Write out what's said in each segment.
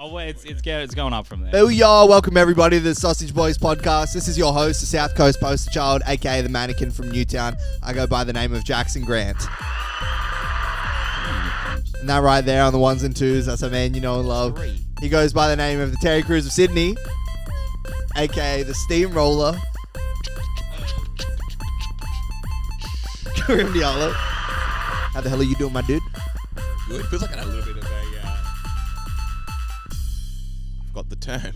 Oh wait, it's going up from there. There we are. Welcome everybody to the Sausage Boys podcast. This is your host, the South Coast poster child, aka the mannequin from Newtown. I go by the name of Jackson Grant. And that right there on the ones and twos, that's a man you know and love. He goes by the name of the Terry Crews of Sydney, aka the Steamroller. Karim Diallo. How the hell are you doing, my dude? Good. Feels like I had a little bit of a... Got the term.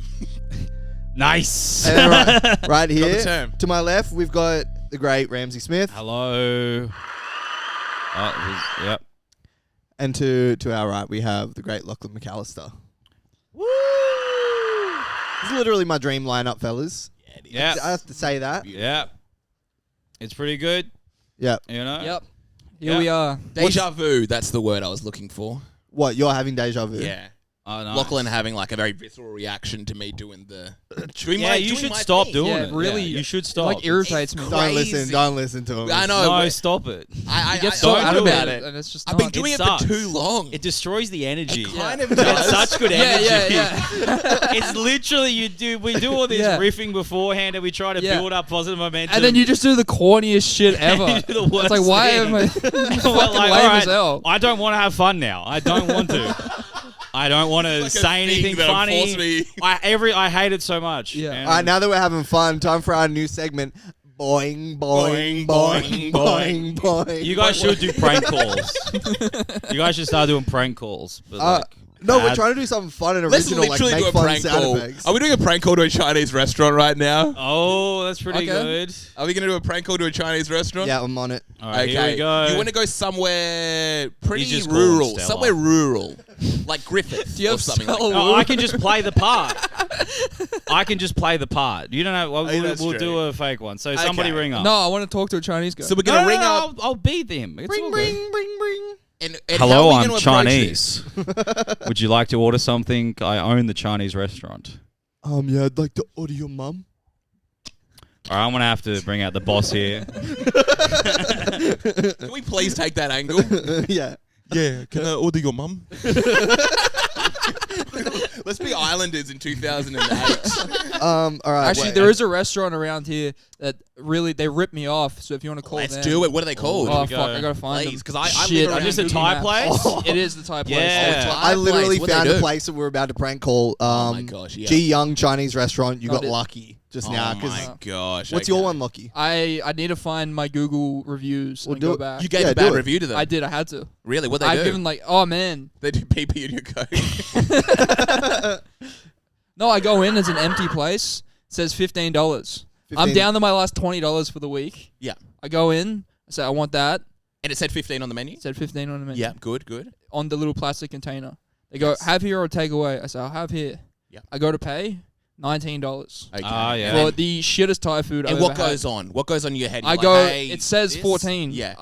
Nice. And then right here, Got the term. to my left, we've got the great Ramsey Smith. Hello. Yep. And to our right, we have the great Lachlan McAllister. Woo! This is literally my dream lineup, fellas. Yeah, it is. Yeah. I have to say that. Yeah. It's pretty good. Yeah. You know? Yep. Here we are. Deja vu, that's the word I was looking for. What, you're having deja vu? Yeah. Oh, nice. Lachlan having like a very visceral reaction to me doing the... You should stop doing Yeah, it. really. You should It stop. like irritates me. Crazy. Don't listen to him. I know. No, stop it. I You get so don't out do about it. it, and it's just I've been not. doing it sucks. for too long. It destroys the energy. It kind of It's does. such good energy. Yeah. It's literally we do all this Yeah. riffing beforehand and we try to Yeah. build up positive momentum. And then you just do the corniest shit ever. You do the worst It's like, why thing. am I Well, fucking like, lame all right, as hell? I don't want to have fun now. I don't want to. I don't want to Like a say thing anything that'll funny. force me. I hate it so much. Yeah. And All right, now that we're having fun, time for our new segment. Boing, boing, boing, boing, boing. you guys should do prank calls. You guys should start doing prank calls. But No, we're bad- trying to do something fun and Let's original, like literally do make a fun prank sound call. effects. Are we doing a prank call to a Chinese restaurant right now? Oh, that's pretty Okay. good. Are we going to do a prank call to a Chinese restaurant? Yeah, I'm on it. All right, here we go. You want to go somewhere pretty just rural. called Stella. Somewhere rural. Like Griffith Do you or have something like Stella that. No, I can just play the part. I can just play the part. You don't know. We'll, that's we'll true. do a fake one. So somebody Okay. ring up. No, I want to talk to a Chinese guy. So we're going to ring up. I'll beat them. It's all good. And how Hello, are we I'm gonna approach this? Chinese. Would you like to order something? I own the Chinese restaurant. Yeah, I'd like to order your mum. All right, I'm gonna have to bring out the boss here. Can we please take that angle? Yeah. Yeah, can I order your mum? Let's be Islanders in 2008. All right. Actually, wait. there is a restaurant around here that really they rip me off. So if you want to call Let's them, do it. What are they called? Oh we fuck, go. I gotta find Please, them. 'cause I Shit, live around I'm Is this a Google Thai Maps. place? It is the Thai place. Yeah. Thai I literally place. What'd found they a do? place that we're about to prank call. Oh my gosh, yeah. G Young Chinese restaurant. You Not got it. lucky just Oh now. my 'Cause gosh. what's okay. your one, Lochie? I need to find my Google reviews Well, and do go it. back. You gave Yeah, a bad do it. review to them. I did. I had to. Really? What they I've do? given like, oh man. They do pee in your coat. No, I go in. It's an empty place. It says $15. I'm down to my last $20 for the week. Yeah. I go in. I say I want that. And it said 15 on the menu? It said 15 on the menu. Yeah, good. On the little plastic container. They go, Yes. have here or take away. I say, I'll have here. Yeah. I go to pay, $19. Okay. Yeah. For the shittest Thai food And I've what ever had. goes on? What goes on in your head? I You're go. like, hey, it says this? 14. Yeah.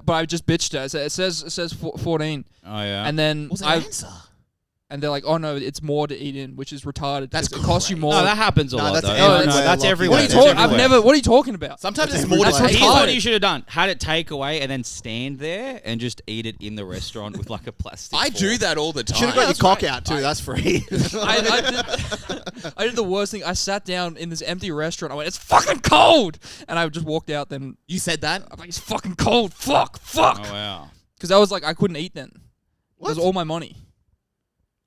But I just bitched it. It says 14, Oh yeah. and then What's that answer? and they're like, oh no, it's more to eat in, which is retarded. That's It costs you more. no, that happens a No, lot that's though. everywhere, That's Lochie. everywhere. what are you That's talking? I've everywhere. never. What are you talking about? Sometimes it's That's more to everywhere. take Here's what away. you should have done: had it take away and then stand there and just eat it in the restaurant with like a plastic. I do fork. that all the time. Should have got your that's cock right. out too. That's free. I did the worst thing. I sat down in this empty restaurant. I went, it's fucking cold, and I just walked out. Then You said that? I'm like, it's fucking cold. Fuck. Oh wow. Because I was like, I couldn't eat then. It was What? all my money.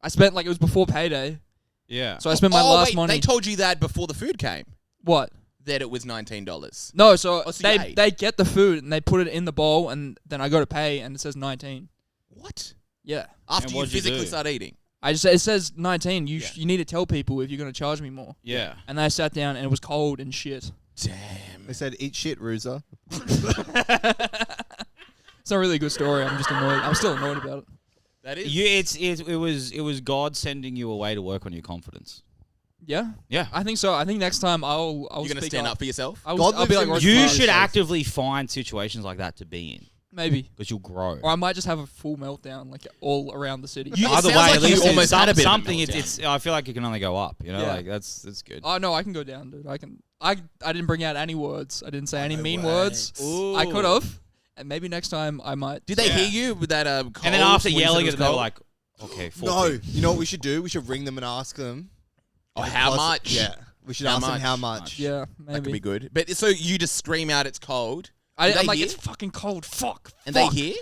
I spent like it was before payday, Yeah. so I spent my last wait, money. they told you that before the food came. What? That it was $19. No, so Oh, so you they ate. they get the food and they put it in the bowl, and then I go to pay and it says 19. What? Yeah. After And you what'd you physically do? start eating. I just it says 19. Yeah. You need to tell people if you're going to charge me more. Yeah. And then I sat down and it was cold and shit. Damn. They said, "Eat shit, Roozer." It's not really a good story. I'm just annoyed. I'm still annoyed about it. That is. It was God sending you away to work on your confidence. Yeah. Yeah. I think so. I think next time I'll You're going to speak stand up for yourself? I'll God be lives like, in Roger You Federer should says. actively find situations like that to be in Maybe. because you'll grow. Or I might just have a full meltdown like all around the city. You- It Either sounds way, like at you least almost had a bit of a something. meltdown. It's. I feel like it can only go up. You know, Yeah. like that's good. Oh no, I can go down, dude. I didn't bring out any words. I didn't say any No mean way. words. Ooh. I could have. And maybe next time I might. Did they Yeah. hear you with that cold? And then after when you said yelling it was at them, they were cold? like, Okay, No, 14. you know what we should do? We should ring them and ask them. Oh, how much? Yeah, we should How ask them much? how much. Yeah, That could maybe. be good. But so you just scream out, "It's cold," I'm they like, hear? it's fucking cold. Fuck. and fuck. they hear.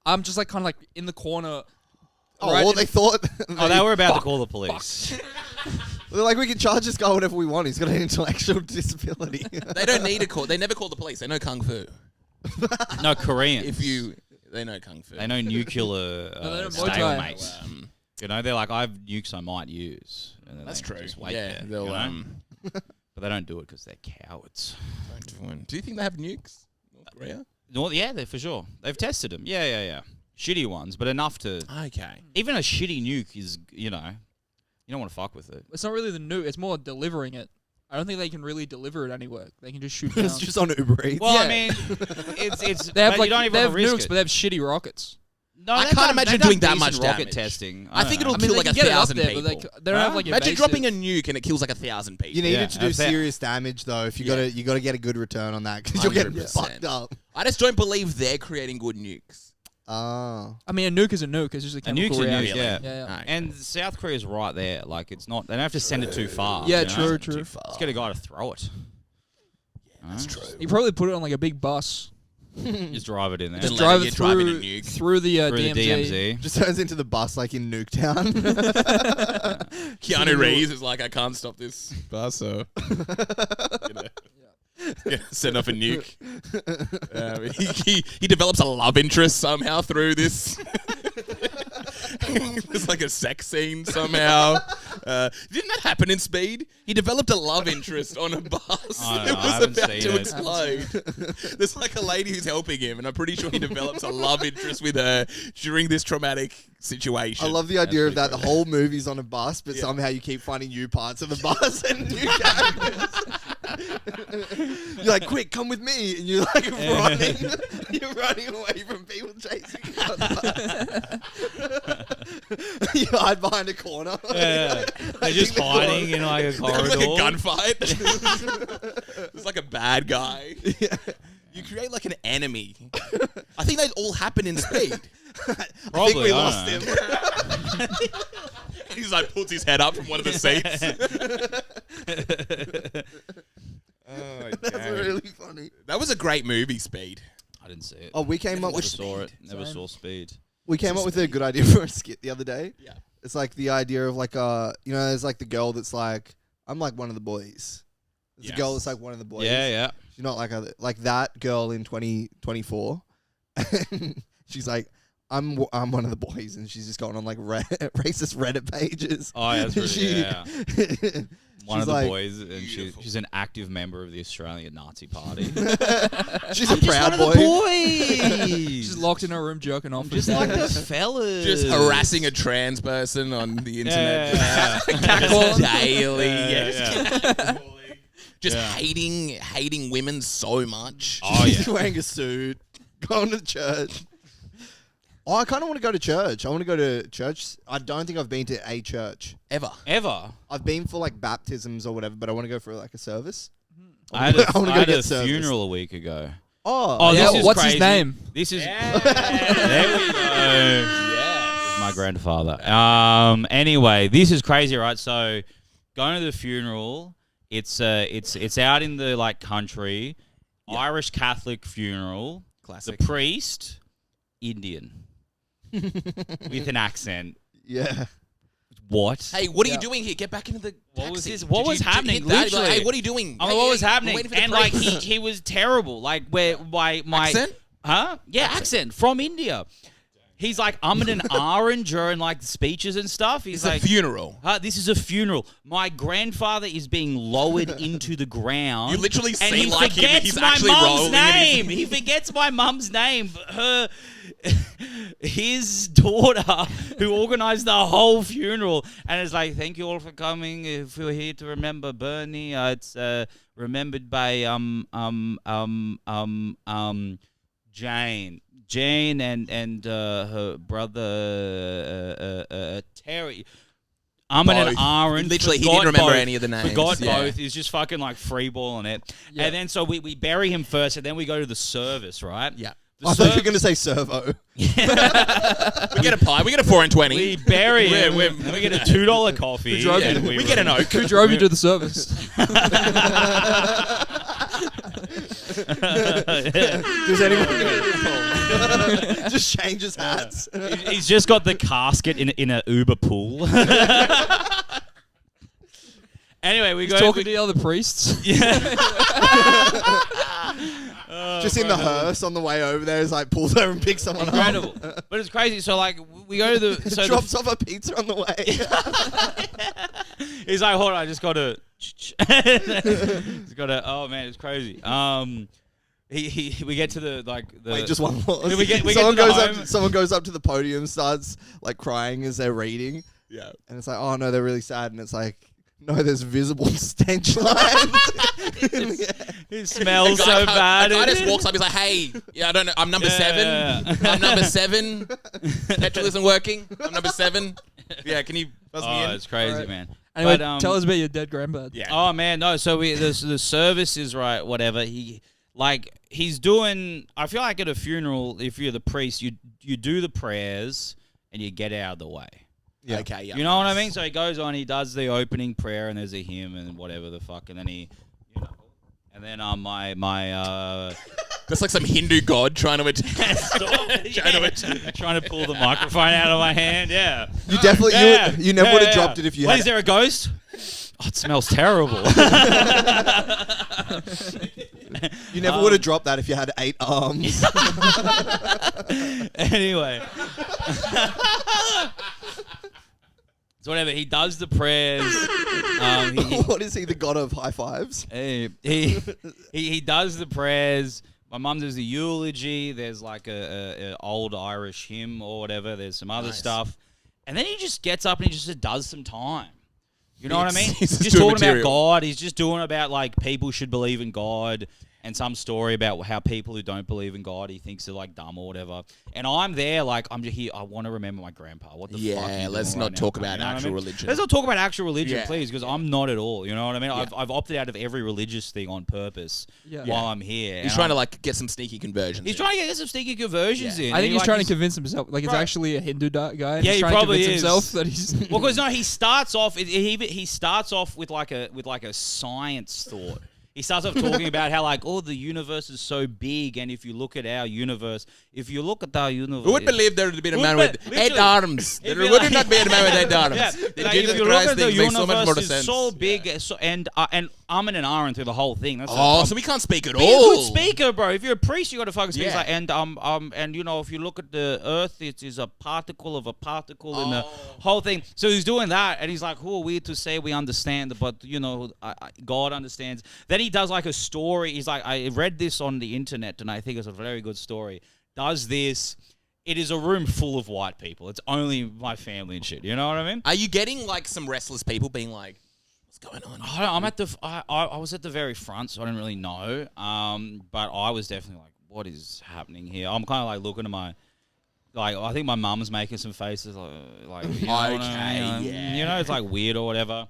I'm just like kind of like in the corner. Oh, right well, in- they thought. Oh, they were about to call the police. They're like, we can charge this guy whatever we want. He's got an intellectual disability. They don't need a call. They never call the police. They know kung fu. No, Koreans. They know kung fu. They know nuclear No, they know Muay Thai. stalemate. So, You know, they're like, I have nukes I might use. And then that's they true. Just wait Yeah, there, they'll. you know? But they don't do it because they're cowards. Do you think they have nukes? North Korea? No, yeah, they're for sure. They've tested them. Yeah. Shitty ones, but enough to. Okay. Even a shitty nuke is, you know, you don't want to fuck with it. It's not really the nuke. It's more delivering it. I don't think they can really deliver it anywhere. They can just shoot down. It's just on Uber Eats. Well, Yeah. I mean, it's. They have but like you don't even they have want to risk nukes, it. but they have shitty rockets. No, I they've can't done- imagine they've done doing that decent much rocket damage. testing. I think don't it'll know. kill they like can get it up 1,000 there, but people. they don't have like Imagine invasive- dropping a nuke and it kills like 1,000 people. You needed to do if they- serious damage though. If you Yeah. you gotta get a good return on that because you're getting 100%. fucked up. I just don't believe they're creating good nukes. Oh. I mean, a nuke is a nuke. It's just a chemical nuke's a nuke, reaction. yeah. Yeah. Okay. And South Korea's right there. Like, it's not. They don't have to send it too far. Yeah, you know? true. Too far. Just get a guy to throw it. That's true. You probably put it on like a big bus. Just drive it in there. Just Just let drive it it get driving a through nuke. through the Through DMZ. the DMZ. Just turns into the bus like in Nuketown. Keanu Reeves is like, I can't stop this bus, so send off a nuke. He develops a love interest somehow through this. There's like a sex scene somehow. Didn't that happen in Speed? He developed a love interest on a bus. I don't It know, I was haven't about seen to it. explode. There's like a lady who's helping him, and I'm pretty sure he develops a love interest with her during this traumatic situation. I love the idea of pretty that. The whole movie's on a bus, but somehow you keep finding new parts of the bus and new characters. You're like, quick, come with me, and you're like running. You're running away from people chasing you. on the bus. You hide behind a corner. Yeah. They're just hiding in like a corridor. like a gunfight. It's like a bad guy. Yeah. You create like an enemy. I think they all happen in Speed. I think we I lost don't him. He's like puts his head up from one of the seats. Oh, That's really funny. That was a great movie, Speed. I didn't see it. Oh, we came up Never with saw it. Never Same. saw Speed. with a good idea for a skit the other day. Yeah. It's like the idea of like there's like the girl that's like, I'm like one of the boys. There's a girl that's like one of the boys. Yeah. She's not like that girl in 2024. She's like, I'm one of the boys, and she's just going on like racist Reddit pages. Oh, yeah, that's really, yeah. One She's of the like, boys, and she's an active member of the Australian Nazi Party. she's a proud boy. She's locked in her room jerking off. Just like the fellas. Just harassing a trans person on the internet. Yeah. Catcalling daily. Yeah. Just hating women so much. Oh, She's yeah. wearing a suit, going to church. Oh, I kind of want to go to church. I want to go to church. I don't think I've been to a church. Ever. I've been for like baptisms or whatever, but I want to go for like a service. I had I wanna go a get service. funeral a week ago. Oh, this is what's crazy. his name? This is there we go. Yes. My grandfather. Anyway, this is crazy, right? So, going to the funeral, it's out in the like country, Irish Catholic funeral. Classic. The priest, Indian, with an accent. yeah. What? Hey, what are you doing here? Get back into the What was taxi. this? What Did was you happening? hit that? Like, Literally. hey, what are you doing? I Hey, mean, what hey, was we're happening? waiting for the And like priest. he was terrible. Like where my Accent? Huh? Yeah, accent from India. He's like umming and ahhing during like speeches and stuff. He's It's like, a funeral. this is a funeral. My grandfather is being lowered into the ground. You literally and seem he like him. forgets He's my actually mum's rolling in his- name. He forgets my mum's name. His daughter, who organised the whole funeral, and is like, "Thank you all for coming. If you're here to remember Bernie, it's remembered by Jane and her brother Terry." And Both. Aaron. Literally, he forgot didn't remember both. any of the names. Forgot Yeah. both. He's just fucking like freeballing it. Yeah. And then so we bury him first, and then we go to the service, right? Yeah. I thought you were going to say servo. We get a pie. We get a 4 and 20. We bury it. And we get a $2 coffee. We get an oak. Who drove you to the service? Does anyone just changes hats? He's just got the casket in a Uber pool. Anyway, we go Talking to the other priests. Just in the hearse on the way over there, is like pulls over and picks someone Incredible. up. But it's crazy. So like we go to the Drops off a pizza on the way. He's like, hold on, I just got to. He's got to. Oh man, it's crazy. We get to the Wait, just one more. We get someone to the goes home. up. Someone goes up to the podium, starts like crying as they're reading. Yeah. And it's like, oh no, they're really sad. And it's like, no, there's visible stench lines. It smells so bad. A guy just walks up. He's like, "Hey, I don't know. I'm number 7. I'm number 7. Petrol isn't working. I'm number 7. Yeah, can you buzz me in?" It's crazy, man. Anyway, But, tell us about your dead grandpa. Yeah. Oh man, no. So the service is right. Whatever he's doing. I feel like at a funeral, if you're the priest, you do the prayers and you get out of the way. Yeah. Okay, yeah. You know what I mean? So he goes on, he does the opening prayer, and there's a hymn and whatever the fuck, and then and then That's like some Hindu god trying to attack. trying to pull the microphone out of my hand. Yeah, You definitely, Yeah. you never would have Yeah. dropped it if you Wait, had. is there a ghost? Oh, it smells terrible. You never would have dropped that if you had 8 arms. Anyway. So whatever, he does the prayers. What is he, the god of high fives? He does the prayers. My mum does the eulogy. There's like a old Irish hymn or whatever. There's some other stuff. And then he just gets up and he just does some time. You know what I mean? He's Just doing talking about material. God. He's just doing about like people should believe in God and some story about how people who don't believe in God, he thinks are like dumb or whatever. And I'm there like, I'm just here. I want to remember my grandpa. What the fuck? are you let's doing not right talk now? about You know what I actual mean? religion. Let's not talk about actual religion, Yeah. please, because I'm not at all. You know what I mean? I've opted out of every religious thing on purpose while I'm here. He's trying to like get some sneaky conversions. He's trying to get some sneaky conversions in. I think he's like, trying to convince himself. Like, it's Right. actually a Hindu guy. And Yeah, he's he trying to probably convince is. himself that he's. Well, because no, he starts off. He starts off with like a science thought. He starts off talking about how like, oh, the universe is so big, and if you look at our universe, Who would believe there would be a Who man would with be- 8 literally. arms? There It'd be would like- not be a man with 8 arms. Yeah, The like, Jesus if you look Christ at the thing makes so much more universe is sense. so big, and I'm in an iron through the whole thing. That's the Oh, problem. so we can't speak at Be a all. good speaker, bro. If you're a priest, you got to fucking speak. Yeah. Like, and you know, if you look at the Earth, it is a particle of a particle in the whole thing. So he's doing that, and he's like, "Who are we to say we understand?" But you know, God understands. Then he does like a story. He's like, I read this on the internet, and I think it's a very good story. Does this? It is a room full of white people. It's only my family and shit. You know what I mean? Are you getting like some restless people being like, what's going on? I'm at the. I was at the very front, so I didn't really know. But I was definitely like, "What is happening here?" I'm kind of like looking at my, like, I think my mum's making some faces, like you know what I mean? yeah. You know, it's like weird or whatever.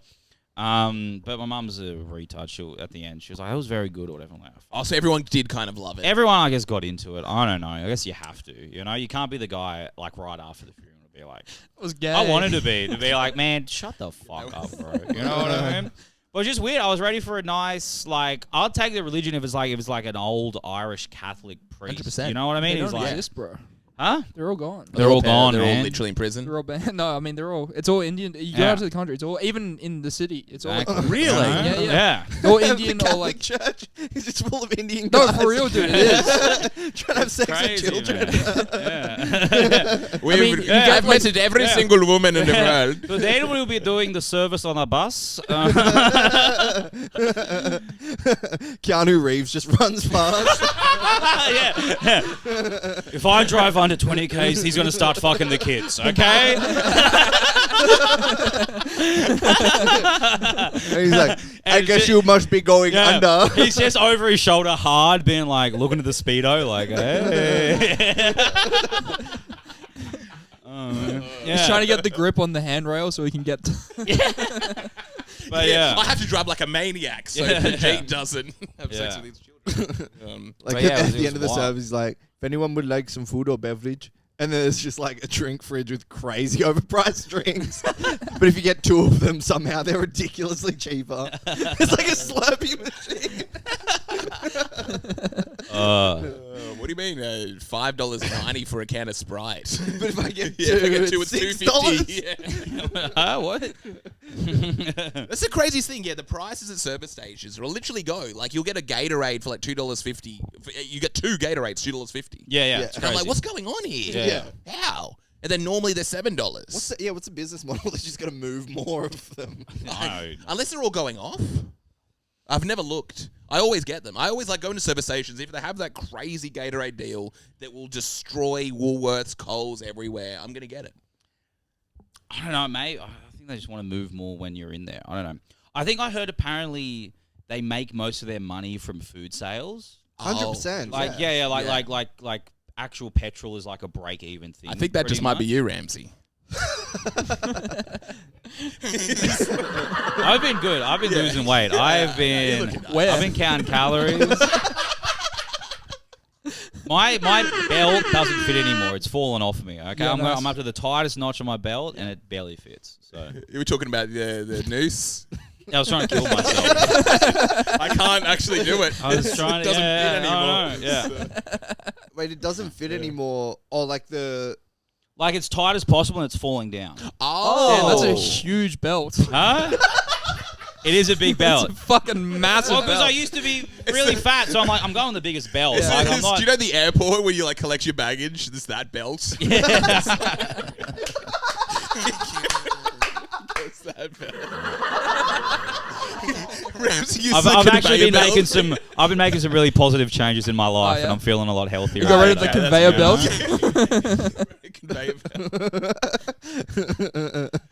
But my mum's a retard. At the end, she was like, "It was very good" or whatever. I'm like, Oh, so everyone did kind of love it. everyone, I guess, got into it. I don't know. I guess you have to. You know, you can't be the guy like right after the funeral to be like, It was gay. I wanted to be like, man, shut the fuck up, bro. You know what I mean? But it's just weird. I was ready for a nice, like, I'll take the religion if it's like an old Irish Catholic priest. 100%. You know what I mean? They He's don't like, exist, bro. huh? They're all gone. They're all gone, They're man. all literally in prison. They're all banned. No, I mean they're all. It's all Indian. You go Yeah. out to the country. It's all even in the city. It's all like, Exactly. Really? You know? Yeah. Yeah. all The Indian or Catholic like. church is just full of Indian No, guys. for real, dude. It is. Trying to have sex Crazy, with children. man. Yeah. We've you get, I've met every yeah. single woman in the world. So then we'll be doing the service on a bus. Keanu Reeves just runs fast. yeah. If I drive under 20 k's, he's gonna start fucking the kids. Okay. And he's like, I And guess shit- you must be going under. He's just over his shoulder hard, being like, looking at the Speedo, like, hey. He's trying to get the grip on the handrail so he can get. But yeah. I have to drive like a maniac so Yeah. that Jake doesn't have sex Yeah. with his children. Like But yeah, at it the was end of the wild. service, he's like, if anyone would like some food or beverage. And then there's just like a drink fridge with crazy overpriced drinks. But if you get 2 of them, somehow they're ridiculously cheaper. It's like a Slurpee machine. What do you mean? $5.90 for a can of Sprite. But if I get 2, If I get 2, it's it's $6. $2.50. Yeah. What? That's the craziest thing. Yeah, the prices at service stations will literally go. Like, you'll get a Gatorade for like $2.50. You get 2 Gatorades, $2.50. Yeah. Yeah. It's And I'm crazy. like, what's going on here? Yeah. How? And then normally they're $7. What's the business model? They're just going to move more of them. No. Unless they're all going off. I've never looked. I always get them. I always like going to service stations if they have that crazy Gatorade deal that will destroy Woolworths, Coles, everywhere. I'm going to get it. I don't know, mate. I think they just want to move more when you're in there. I don't know. I think I heard apparently they make most of their money from food sales. 100%. Like like actual petrol is like a break-even thing. I think that just might be you, Ramsey. I've been good. I've been losing weight. I've been counting calories. My belt doesn't fit anymore. It's fallen off me. Okay, Yeah, I'm up to the tightest notch on my belt, and it barely fits. So You were talking about the noose. I was trying to kill myself. I can't actually do it. I was trying to. It doesn't fit anymore. Yeah. Wait, it doesn't fit anymore. Or like the... Like it's tight as possible, and it's falling down. Oh, Yeah, that's a huge belt. Huh? It is a big belt. It's a fucking massive Well, because belt. I used to be really fat, so I'm like, I'm going the biggest belt. It's Like, like I'm not, do you know the airport where you like collect your baggage? There's that belt. Yeah. It's that belt. Ramsey used I've the actually been conveyor making belt. some. I've been making some really positive changes in my life, yeah? and I'm feeling a lot healthier. You got rid of after the that. conveyor Conveyor belt.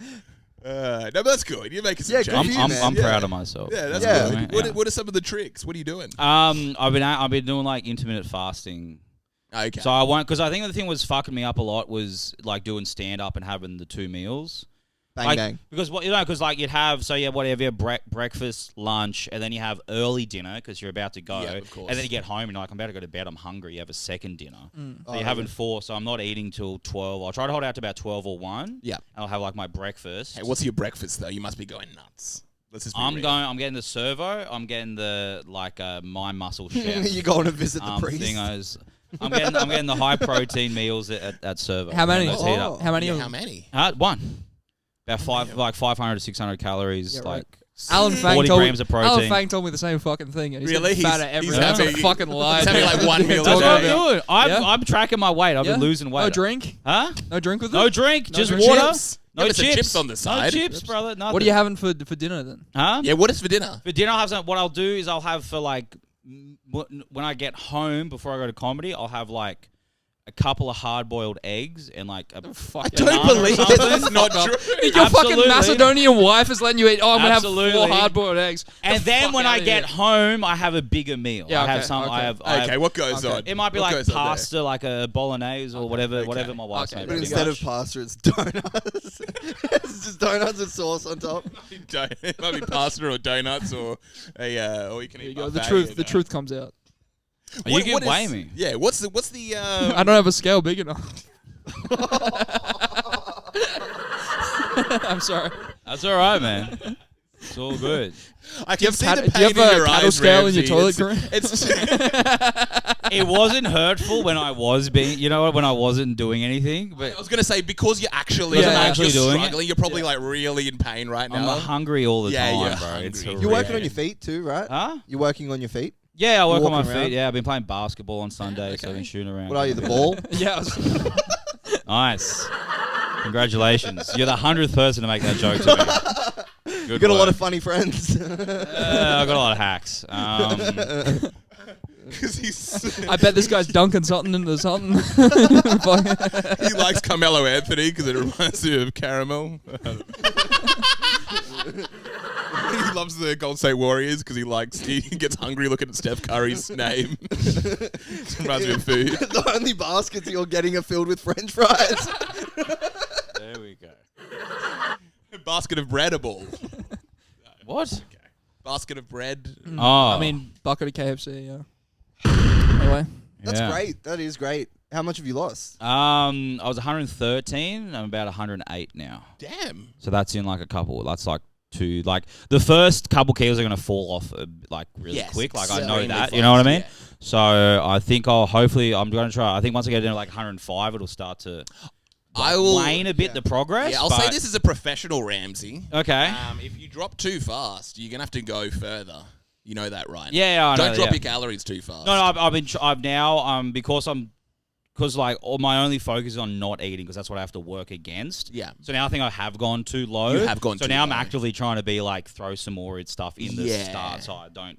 No, but that's good. You're making some Yeah, changes. good for you, man. I'm proud of myself. Yeah, that's Yeah. good. Yeah. What are some of the tricks? What are you doing? I've been doing like intermittent fasting. Okay. So I won't, because I think the thing was fucking me up a lot was like doing stand up and having the 2 meals. Bang, Like, bang. because what because like you'd have whatever you have breakfast, lunch, and then you have early dinner because you're about to go, Yeah, of course. and then you get home and you're like I'm about to go to bed, I'm hungry. You have a second dinner, so Oh, you're having 4. So I'm not eating till 12. I'll try to hold out to about 12 or 1. Yeah. And I'll have like my breakfast. Hey, what's your breakfast though? You must be going nuts. Let's just be real. I'm getting the servo. I'm getting the My Muscle Chef. You're going to visit the priest. Thingos. I'm getting the high protein meals at servo. How many? Those heat up. How many? Yeah, of how them? many? 1. About 500 to 600 calories. Yeah, right. Like Alan Fang 40 told grams of protein. Alan Fang told me the same fucking thing. And he's Really? getting fatter He's every day. It's a having- fucking lie. he's having, like, 1 meal That's a what day. I'm doing. Yeah? I'm tracking my weight. I've been losing weight. No drink? Huh? No drink with it? No drink. No just drink. water. Chips? No Give us some chips. chips on the side. No chips, brother. Nothing. What are you having for dinner then? Huh? Yeah, what is for dinner? For dinner, I'll have some. What I'll do is I'll have for like when I get home before I go to comedy, I'll have like a couple of hard-boiled eggs and like a Fuck I yeah. don't banana or believe something. that's not Fuck true. off. Your fucking Absolutely. Macedonian wife is letting you eat. Oh, I'm gonna have 4 Absolutely. hard-boiled eggs. And The then fuck when I outta get here. home, I have a bigger meal. Yeah, I have okay, some. okay. I have. Okay, what goes Okay. on? It might be What like goes on there? pasta, like a bolognese or whatever my wife's Okay. made. But Pretty instead much. of pasta, it's donuts. It's just donuts with sauce on top. It might be pasta or donuts or or you can There you eat go. buffet The truth comes out. You can weigh me. Yeah, what's the I don't have a scale big enough. I'm sorry. That's all right, man. It's all good. I Do you can have see the do you pain have in a your cattle eyes, scale in your Ramsey. toilet, Green? It's It wasn't hurtful when I was being, when I wasn't doing anything, I but was gonna say because you're actually, Because I'm actually you're doing it. struggling, you're probably like really in pain right I'm now. hungry all the Yeah, time, you're bro. hungry. It's You're You're working on horrific. your feet too, right? Huh? You're working on your feet? Yeah, I work on my walking feet. around? Yeah, I've been playing basketball on Sunday, so I've been shooting around. What are you, the ball? Yeah. Nice. Congratulations. You're the 100th person to make that joke to me. Good You got a lot work. of funny friends. I've got a lot of hacks. 'Cause he's I bet this guy's dunking something into something. Fuck. he likes Carmelo Anthony because it reminds him of caramel. He loves the Golden State Warriors because he gets hungry looking at Steph Curry's name. It reminds me of food. The only baskets you're getting are filled with French fries. There we go. Basket of bread, a ball. What? Basket of bread. Oh. I mean, bucket of KFC, yeah. Anyway. That's Yeah. great. That is great. How much have you lost? I was 113. I'm about 108 now. Damn. So that's in like a couple. That's like two. Like the first couple kilos are gonna fall off like really Yes, quick. Like I know extremely that. You know what I mean? fast, yeah. So I think I'm gonna try. I think once I get into like 105, it'll start to I will wane a bit the progress. Yeah, I'll say this is a professional Ramsey. Okay. If you drop too fast, you're gonna have to go further. You know that, right? Yeah, I know, Don't drop yeah. your calories too fast. No, I've now because like all my only focus is on not eating because that's what I have to work against. Yeah. So now I think I have gone too low. You have gone so too now I'm low. actively trying to be like throw some more stuff in the Yeah. start so I don't.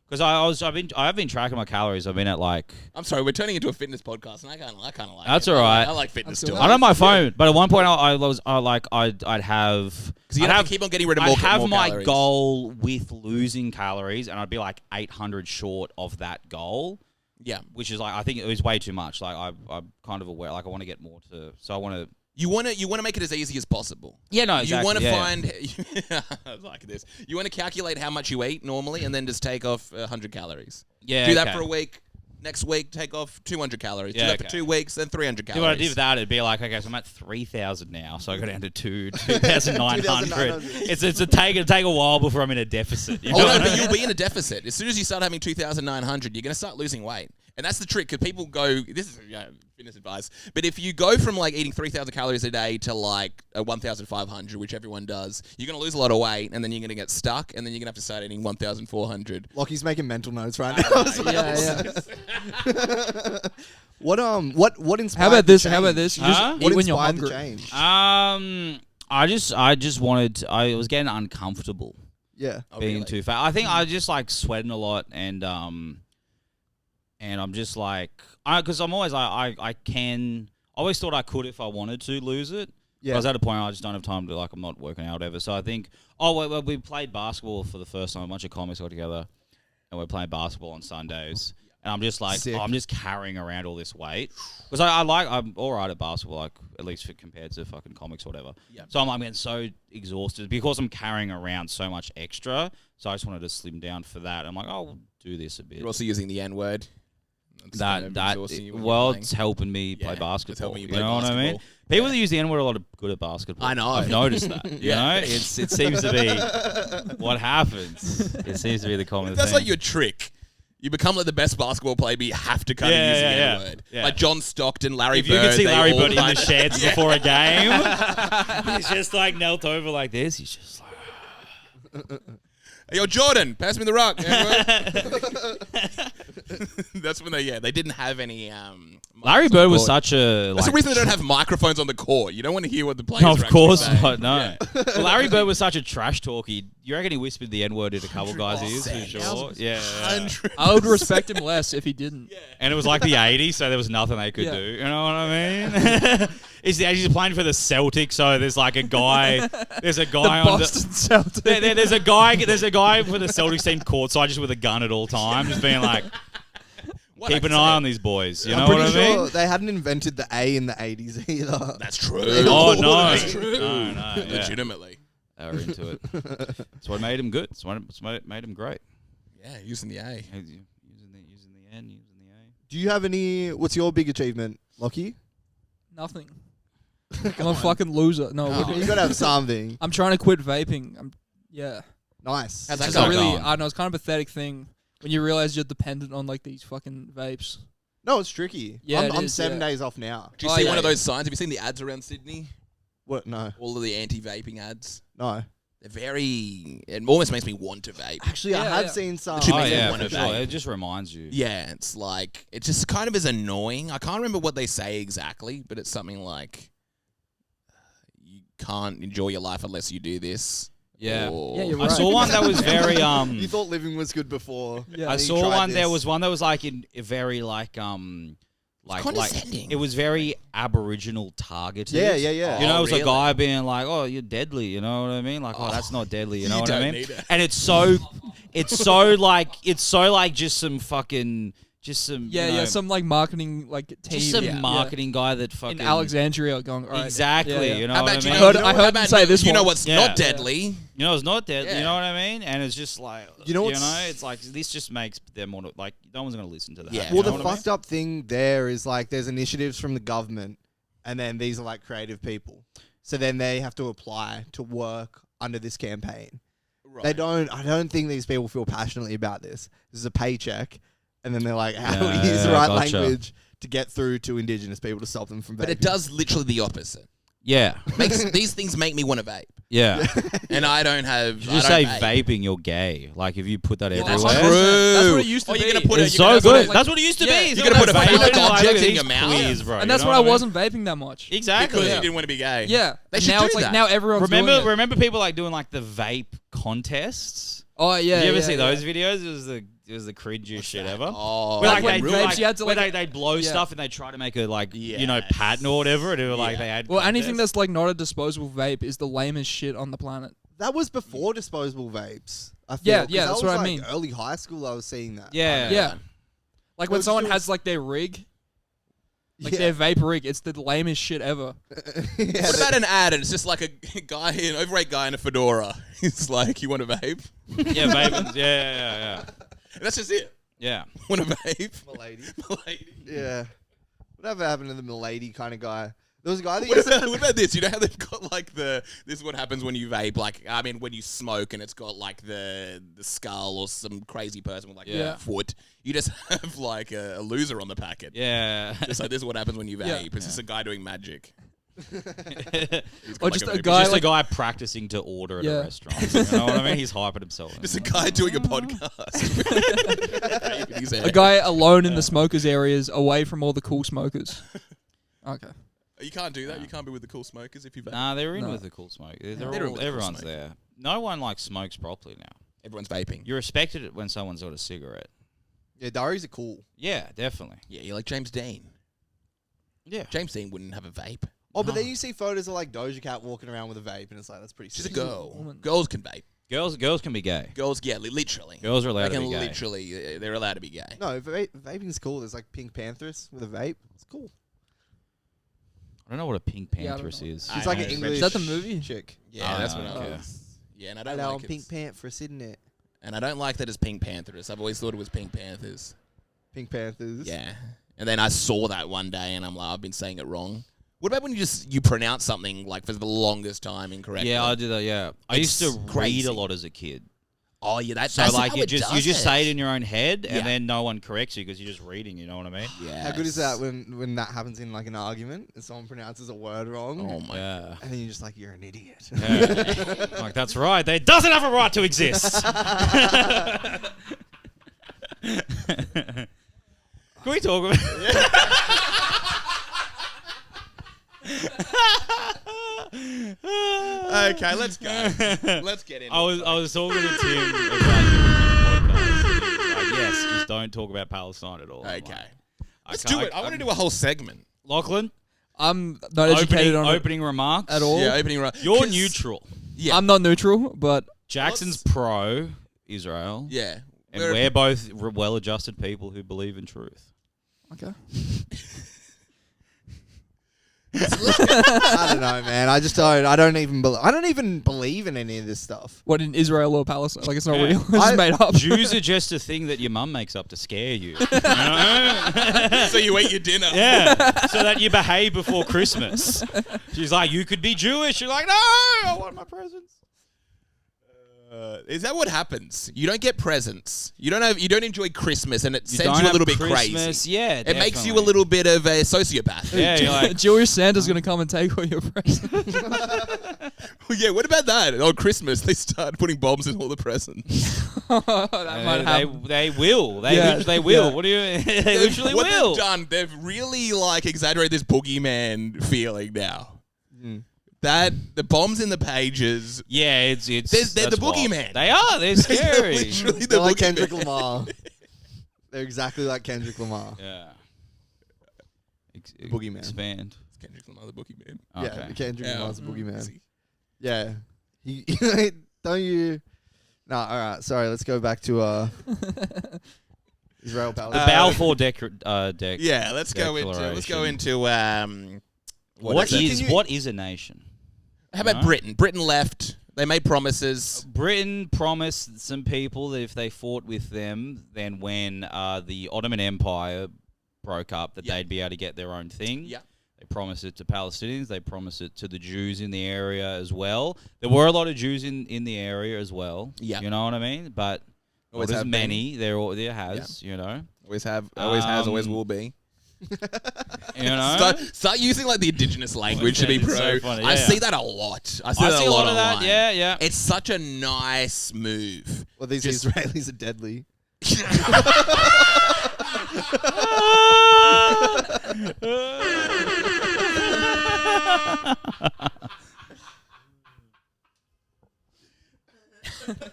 Because I've been tracking my calories. I've been at like. I'm sorry, we're turning into a fitness podcast, and I kind of like That's it. all right. I like fitness That's too. all I don't have my phone, but at one point I'd have. Because you have to keep on getting rid of I'd more have more my calories. goal with losing calories, and I'd be like 800 short of that goal. Yeah. Which is like I think it was way too much. Like I'm kind of aware. Like I want to get more to. So I want to. You want to make it as easy as possible. Yeah, no, exactly. You want to yeah. find I like this. You want to calculate how much you eat normally, and then just take off 100 calories. Yeah, Do that okay. for a week. Next week, take off 200 calories. Yeah, Do that for okay. 2 weeks, then 300 See, calories. what I did with that, it'd be like, okay, so I'm at 3,000 now, so I go down to 2,900. 2,900. It'll take a while before I'm in a deficit. You know Oh, what no, I but mean? you'll be in a deficit. As soon as you start having 2,900, you're going to start losing weight. And that's the trick, because people go, this is fitness advice, but if you go from like eating 3,000 calories a day to like 1,500, which everyone does, you're going to lose a lot of weight, and then you're going to get stuck, and then you're going to have to start eating 1,400. Lockie's making mental notes right now. As well. Yeah. What inspired? How about the this? How about change? this? You Huh? just What eat when you're inspired the hungry. change? I just wanted, I was getting uncomfortable Yeah. Oh, being really? too fat. I think I just like sweating a lot, and I'm just like, because I'm always like, I always thought I could if I wanted to lose it. Yeah. I was at a point where I just don't have time to, like, I'm not working out ever. So I think, well, we played basketball for the first time. A bunch of comics got together, and we're playing basketball on Sundays. And I'm just like, Sick. I'm just carrying around all this weight. Because I'm all right at basketball, like, at least compared to fucking comics or whatever. Yeah. So I'm getting so exhausted because I'm carrying around so much extra. So I just wanted to slim down for that. I'm like, oh, we'll do this a bit. You're also using the N-word. That's kind of exhausting you when you're playing. It's helping me play Yeah, basketball. it's helping you You play know what I mean? basketball. People that use the N-word are a lot of good at basketball. I know. I've noticed that. You Yeah. know, it seems to be what happens. It seems to be the common That's thing. like your trick. You become like the best basketball player, but you have to kind of use the N-word. yeah. Like John Stockton, Larry if Bird. you could see they Larry all Bird in the kind of- sheds before a game, he's just like knelt over like this. He's just like, Hey, yo, Jordan, pass me the rock. That's when they didn't have any. Larry mics on Bird the was court. such a. That's like, the reason they don't have microphones on the court. You don't want to hear what the players. No, are of actually course saying. not. No. Yeah. Well, Larry Bird was such a trash talk. You reckon he whispered the N-word in a couple guys' ears for 100%. sure? Yeah. 100. I would respect him less if he didn't. And it was like the 80s, so there was nothing they could Yeah. do. You know what I mean? He's playing for the Celtics, so there's like a guy. There's a guy The on Boston Celtics. there's a guy for the Celtics team courtside just with a gun at all time, just being like, What I keep an can eye say. on these boys. You I'm know pretty what I mean? sure they hadn't invented the A in the 80s either. That's true. Oh no, That's true. no, yeah. Legitimately. They were into it. That's what made him good. That's what made him great. Yeah, using the A. Using the N, using the A. Do you have any? What's your big achievement, Lochie? Nothing. I'm a fucking loser. No, Oh. what- You got to have something. I'm trying to quit vaping. Yeah. Nice. How's that It's going? a really, going? I don't know, it's kind of a pathetic thing when you realize you're dependent on like these fucking vapes. No, it's tricky. Yeah, I'm, it I'm is, 7 yeah. days off now. Do you Oh, see yeah, one of yeah. those signs? Have you seen the ads around Sydney? What? No. All of the anti-vaping ads. No. They're very. It almost makes me want to vape. Actually, I Yeah, have yeah. seen some. Literally Oh makes me yeah, wanna for sure. vape. It just reminds you. Yeah, it's like it just kind of is annoying. I can't remember what they say exactly, but it's something like you can't enjoy your life unless you do this. Yeah. Or- Yeah, you're I right. saw one that was very You thought living was good before. Yeah. I and you saw tried one. There this. was one that was like in a very like condescending. it was very Aboriginal targeted. Yeah, yeah, yeah. You know, Oh, it was really? a guy being like, "Oh, you're deadly." You know what I mean? Like, "Oh, that's not deadly." You know You what I don't mean? need it. And it's so like just some fucking just some some like marketing like team. just some marketing guy that fucking in Alexandria going, all right. Exactly, you know How what I about mean? I heard him say this You know one. what's not deadly? You know, it's not dead. Yeah. You know what I mean? And it's just like, You know it's like this just makes them more like no one's gonna listen to that. Yeah. you Well, know the what I mean? fucked up thing there is like there's initiatives from the government, and then these are like creative people. So then they have to apply to work under this campaign. Right. I don't think these people feel passionately about this. This is a paycheck, and then they're like, how do we use the right gotcha. language to get through to Indigenous people to stop them from vaping? But it does literally the opposite. Yeah, These things make me want to vape, yeah. and I don't have. You just say vaping, you're gay. Like if you put that that's everywhere, true. That's what it used to Oh, be. you're gonna put it's it. so You're good. gonna put That's what it used to Yeah. be. You're gonna put a Vaping, phallic like, object in these your mouth. queers, bro, And you that's know why I what mean? wasn't vaping that much. Exactly. because you didn't want to be gay. Yeah. They And should now do it's like that. now everyone's doing it. Remember people like doing like the vape contests. Oh yeah. Did you ever yeah, see yeah. those videos? It was the cringiest shit ever. Oh, Where, Like like, when they do, vapes, like, you had to, where like- they blow Yeah. stuff and they try to make a like Yes. patent or whatever. And it was like Yeah. they had Well, anything contests. that's like not a disposable vape is the lamest shit on the planet. That was before disposable vapes. I feel, Yeah, 'cause yeah, that that's was what I like mean. Early high school, I was seeing that. yeah Yeah. Like when Those someone dudes- has like their rig, like Yeah. their vape rig, it's the lamest shit ever. Yeah, What about an ad and it's just like a guy, an overweight guy in a fedora? He's like, "You want a vape?" yeah vaping yeah. And that's just it. Yeah. Want a vape? Milady. Milady. Yeah. Whatever happened to the Milady kind of guy? There was a guy that What used to... what about this? You know how they've got like this is what happens when you vape, like I mean when you smoke and it's got like the skull or some crazy person with like Yeah. a foot. You just have like a loser on the packet. Yeah. Just like this is what happens when you vape. Yeah. It's just a guy doing magic. He's got Or like just a vape. guy Just like a guy practicing to order at Yeah. a restaurant. You know what I mean? He's hyping himself. Just a guy doing a podcast. Vaping his a head. guy alone in the smokers areas, away from all the cool smokers. Okay. You can't do that. You can't be with the cool smokers if you vape. Nah, they're in No. with the cool smoke. They're in with the cool Everyone's smoke. there. No one like smokes properly now. Everyone's vaping. You respected it when someone's got a cigarette. Yeah, diaries are cool. Yeah, definitely. Yeah, you're like James Dean. Yeah. James Dean wouldn't have a vape. Oh, but then you see photos of like Doja Cat walking around with a vape, and it's like, that's pretty She's a sick. girl. woman. Girls can vape. Girls can be gay. Girls, yeah, literally. Girls are allowed They to can be gay. literally, they're allowed to be gay. No, vaping's cool. There's like Pink Panthers with a vape. It's cool. I don't know what a Pink Yeah, I don't Panthers know. is. She's I like know, an it's English Is that the movie? chick. Yeah, Oh, that's no, what okay. I Yeah, and I don't Hello, like I'm Pink it. Panther, isn't it? And I don't like that it's Pink Panthers. I've always thought it was Pink Panthers. Pink Panthers. Yeah. And then I saw that one day and I'm like, I've been saying it wrong. What about when you pronounce something like for the longest time incorrectly? Yeah, I do that. Yeah, I It's used to read crazy. a lot as a kid. Oh yeah, that's So like how you it just does say it in your own head, Yeah. and then no one corrects you because you're just reading. You know what I mean? Yeah. How good is that when that happens in like an argument and someone pronounces a word wrong? Oh my. Yeah. And then you're just like, you're an idiot. Yeah. Like that's right. They doesn't have a right to exist. Can we talk about? Okay, let's go. Let's get into I it. was talking to Tim about doing this podcast. And he was like, yes, just don't talk about Palestine at all. I'm Okay. like, Let's do it. I want to do a whole segment. Lachlan, I'm not educated on it opening remarks at all. Yeah, opening right. You're neutral. Yeah. I'm not neutral, but Jackson's pro Israel. Yeah. And we're both well-adjusted people who believe in truth. okay. I don't know, man. I just don't. I don't even believe in any of this stuff. What, in Israel or Palestine? Like, it's not Yeah. real. It's just made up. Jews are just a thing that your mum makes up to scare you. You know? So you eat your dinner. Yeah, so that you behave before Christmas. She's like, you could be Jewish. You're like, no, I want my presents. Is that what happens? You don't get presents. You don't enjoy Christmas, and it You sends don't you a have little bit Christmas. crazy. Yeah, It makes you a definitely. little bit of a sociopath. Yeah, you're like, Jewish Santa's going to come and take all your presents. Yeah, what about that? On Christmas, they start putting bombs in all the presents. That might happen. they will. Yeah, They will. yeah. What do you? They literally what will. they've done, they've really like exaggerated this boogeyman feeling now. That the bombs in the pages. Yeah, it's They're that's the wild. boogeyman. They are. They're scary. Literally the They're like boogeyman. Kendrick Lamar. They're exactly like Kendrick Lamar. Yeah. Boogeyman. Expand. It's Kendrick Lamar, the boogeyman. Yeah, Okay. Kendrick Yeah. Lamar's a boogeyman. See. Yeah. Don't you? No, all right. Sorry, let's go back to Israel The Palestine. Balfour deck. Yeah, let's go into What is it? what is a nation? How about No? Britain? Britain left. They made promises. Britain promised some people that if they fought with them, then when the Ottoman Empire broke up, that they'd be able to get their own thing. Yeah. They promised it to Palestinians. They promised it to the Jews in the area as well. There were a lot of Jews in the area as well. Yeah. You know what I mean? But Always not as have many. There has, you know. Always have. Always has. Always will be. You know? Start using like the indigenous language to be It's pro. so funny, I yeah. see that a lot. I see I that see a lot of that. online. Yeah. It's such a nice move. Well, these Israelis are deadly.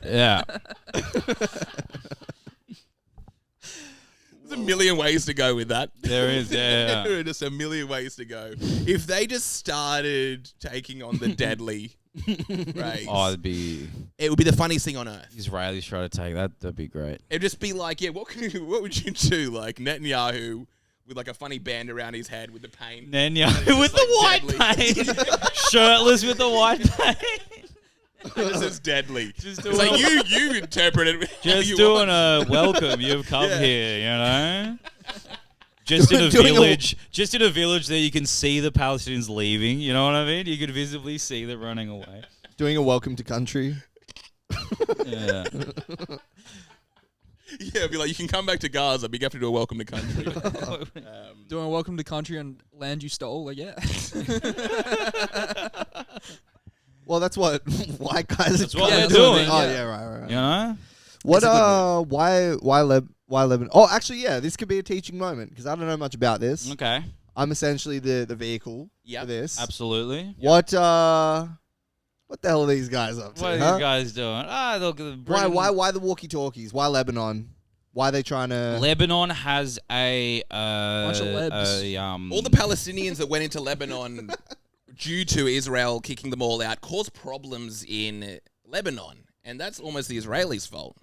Yeah. There's a million ways to go with that. There is, yeah. Just a million ways to go. If they just started taking on the deadly race, Oh, it'd be it would be the funniest thing on earth. Israelis try to take that. That'd be great. It'd just be like, yeah, what would you do? Like Netanyahu with like a funny band around his head with the paint. Netanyahu with the white deadly. paint, shirtless with the white paint. This is deadly. Just It's like you interpret it. how Just you doing want. a welcome. You've come Yeah. here, you know. Just in a Doing a- village, just in a village that you can see the Palestinians leaving. You know what I mean? You can visibly see them running away. Doing a welcome to country. Yeah. Yeah, it'd be like, you can come back to Gaza, but you have to do a welcome to country. Doing a welcome to country on land you stole, like, yeah. Well, that's what white guys That's are what kinda they're doing, Oh, yeah. yeah, right. You know. What? That's a Why Lebanon? Oh, actually, yeah. This could be a teaching moment because I don't know much about this. Okay. I'm essentially the vehicle Yep. for this. Absolutely. What the hell are these guys up to? What are huh? you guys doing? Look at the Why the walkie-talkies? Why Lebanon? Why are they trying to? Lebanon has a Bunch of lebs. All the Palestinians that went into Lebanon due to Israel kicking them all out caused problems in Lebanon. And that's almost the Israelis' fault.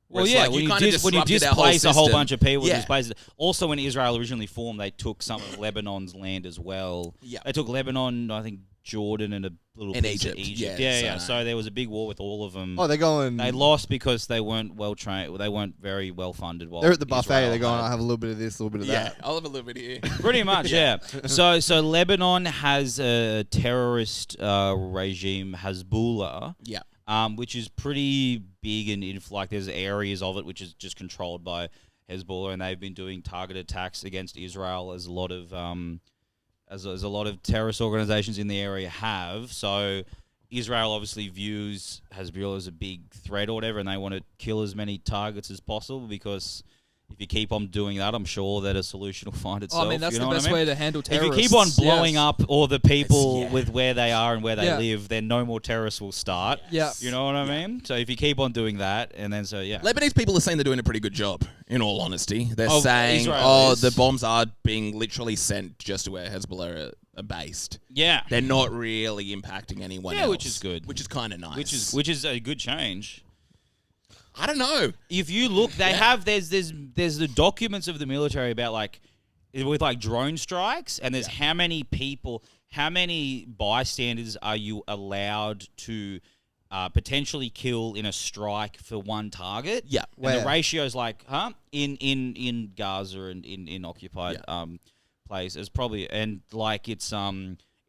Where Well, it's yeah, like, when you, kinda when you disrupted our whole displace a whole system. bunch of people, Yeah. displace. Also, when Israel originally formed, they took some of Lebanon's land as well. Yeah. They took Lebanon, I think Jordan, and a little And piece Egypt, of yeah, Yeah. so- So there was a big war with all of them. Oh, they're going. They lost because they weren't well trained. They weren't very well funded. While They're at the buffet. Israel They're going. had- I have a little bit of this, a little bit of Yeah, that. I'll have a little bit here. Pretty much, yeah. So Lebanon has a terrorist regime, Hezbollah. Yeah. Which is pretty big and like there's areas of it which is just controlled by Hezbollah, and they've been doing targeted attacks against Israel as a lot of as a lot of terrorist organizations in the area have. So Israel obviously views Hezbollah as a big threat or whatever, and they want to kill as many targets as possible because if you keep on doing that, I'm sure that a solution will find itself. Oh, I mean, that's you the know what best I mean? way to handle If terrorists. you keep on blowing Yes. up all the people It's- with where they are and where they Yeah. live, then no more terrorists will start. Yeah. You know what I mean? So if you keep on doing that, and then yeah. Lebanese people are saying they're doing a pretty good job, in all honesty. They're Oh, saying, Israelis. the bombs are being literally sent just to where Hezbollah are based. Yeah. They're not really impacting anyone else. Which is good. Which is kind of nice. Which is a good change. I don't know. If you look, they have there's the documents of the military about like with like drone strikes, and there's how many people, how many bystanders are you allowed to potentially kill in a strike for one target? Yeah. And Where? the ratio's like, in Gaza and in occupied places probably, and like it's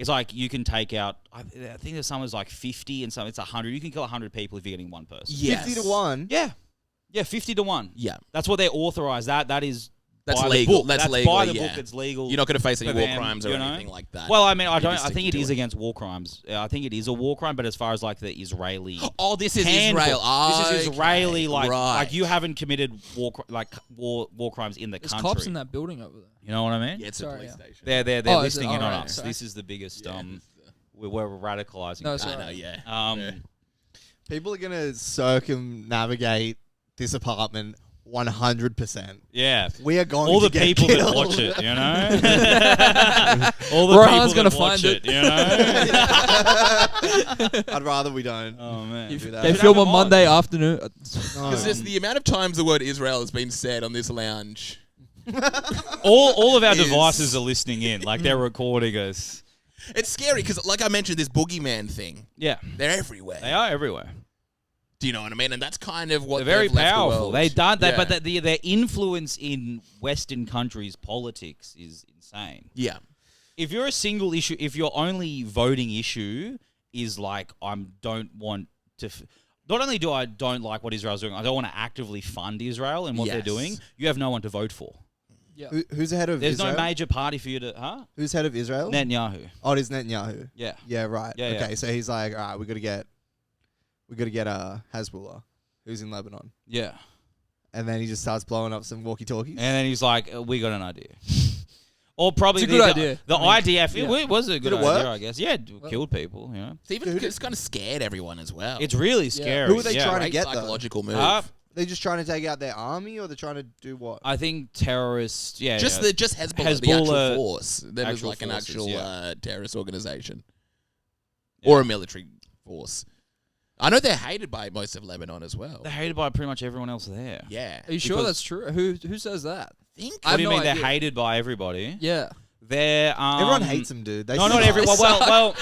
like you can take out. I think there's some is like 50 and some it's 100. You can kill 100 people if you're getting one person. Yes. 50 to 1. Yeah, 50 to 1. Yeah. That's what they're authorized. That is That's by legal. The book. That's By legal, the yeah. book. It's legal. You're not going to face any for war them, crimes or you know? anything like that. Well, I mean, I You don't. just I stick think to it is it. against war crimes. I think it is a war crime, but as far as like the Israeli. Oh, this is handbook, Israel. This is Israeli. Okay, right. Like you haven't committed war crimes in the There's country. cops in that building over there. You know what I mean? Yeah, it's a Sorry, police yeah. station. They're Oh, is listening it? in on Alright, us. sorry. This is the biggest. Yeah. We're radicalizing. No, this. sorry. I know, yeah. Um, Yeah. People are gonna circumnavigate this apartment 100%. Yeah. We are going All to the get people killed. that watch it, you know? All the Rohan's people gonna that watch find it, you know? I'd rather we don't. Oh, man. do that. They Should film have on him on. Monday afternoon. No. Because there's the amount of times the word Israel has been said on this lounge. All of our Is- devices are listening in. Like, they're recording us. It's scary because, like I mentioned, this boogeyman thing. Yeah. They're everywhere. They are everywhere. Do you know what I mean? And that's kind of what They're very they've left the powerful. world. They've done that, Yeah. but their influence in Western countries' politics is insane. Yeah. If you're a single issue, if your only voting issue is like, don't want to. Not only do I don't like what Israel's doing, I don't want to actively fund Israel and what they're Yes. doing. You have no one to vote for. Yeah. Who's the head of There's Israel? no major party for you to, huh? Who's head of Israel? Netanyahu. Oh, it is Netanyahu. Yeah. Yeah, right. Yeah, okay, yeah. so he's like, all right, we got to get Hezbollah, who's in Lebanon, Yeah. and then he just starts blowing up some walkie-talkies. And then he's like, we got an idea. Or probably It's a good idea. The I mean, IDF, yeah. it was a good Did it idea, work? I guess. Yeah, it killed people, you know. It's kind of scared everyone as well. It's really scary. Who are they yeah. trying to Great get, though? psychological move. They're just trying to take out their army, or they're trying to do what? I think terrorists, yeah. just yeah. Hezbollah, the actual Hezbollah- force. That is actual like an forces, actual yeah. terrorist organization. Yeah. Or a military force. I know they're hated by most of Lebanon as well. They're hated by pretty much everyone else there. Yeah. Are you sure Because- that's true? Who says that? think I What have do you no mean idea. they're hated by everybody? Yeah. They're Everyone hates them, dude. They No, not suck. everyone. They Well, suck. well,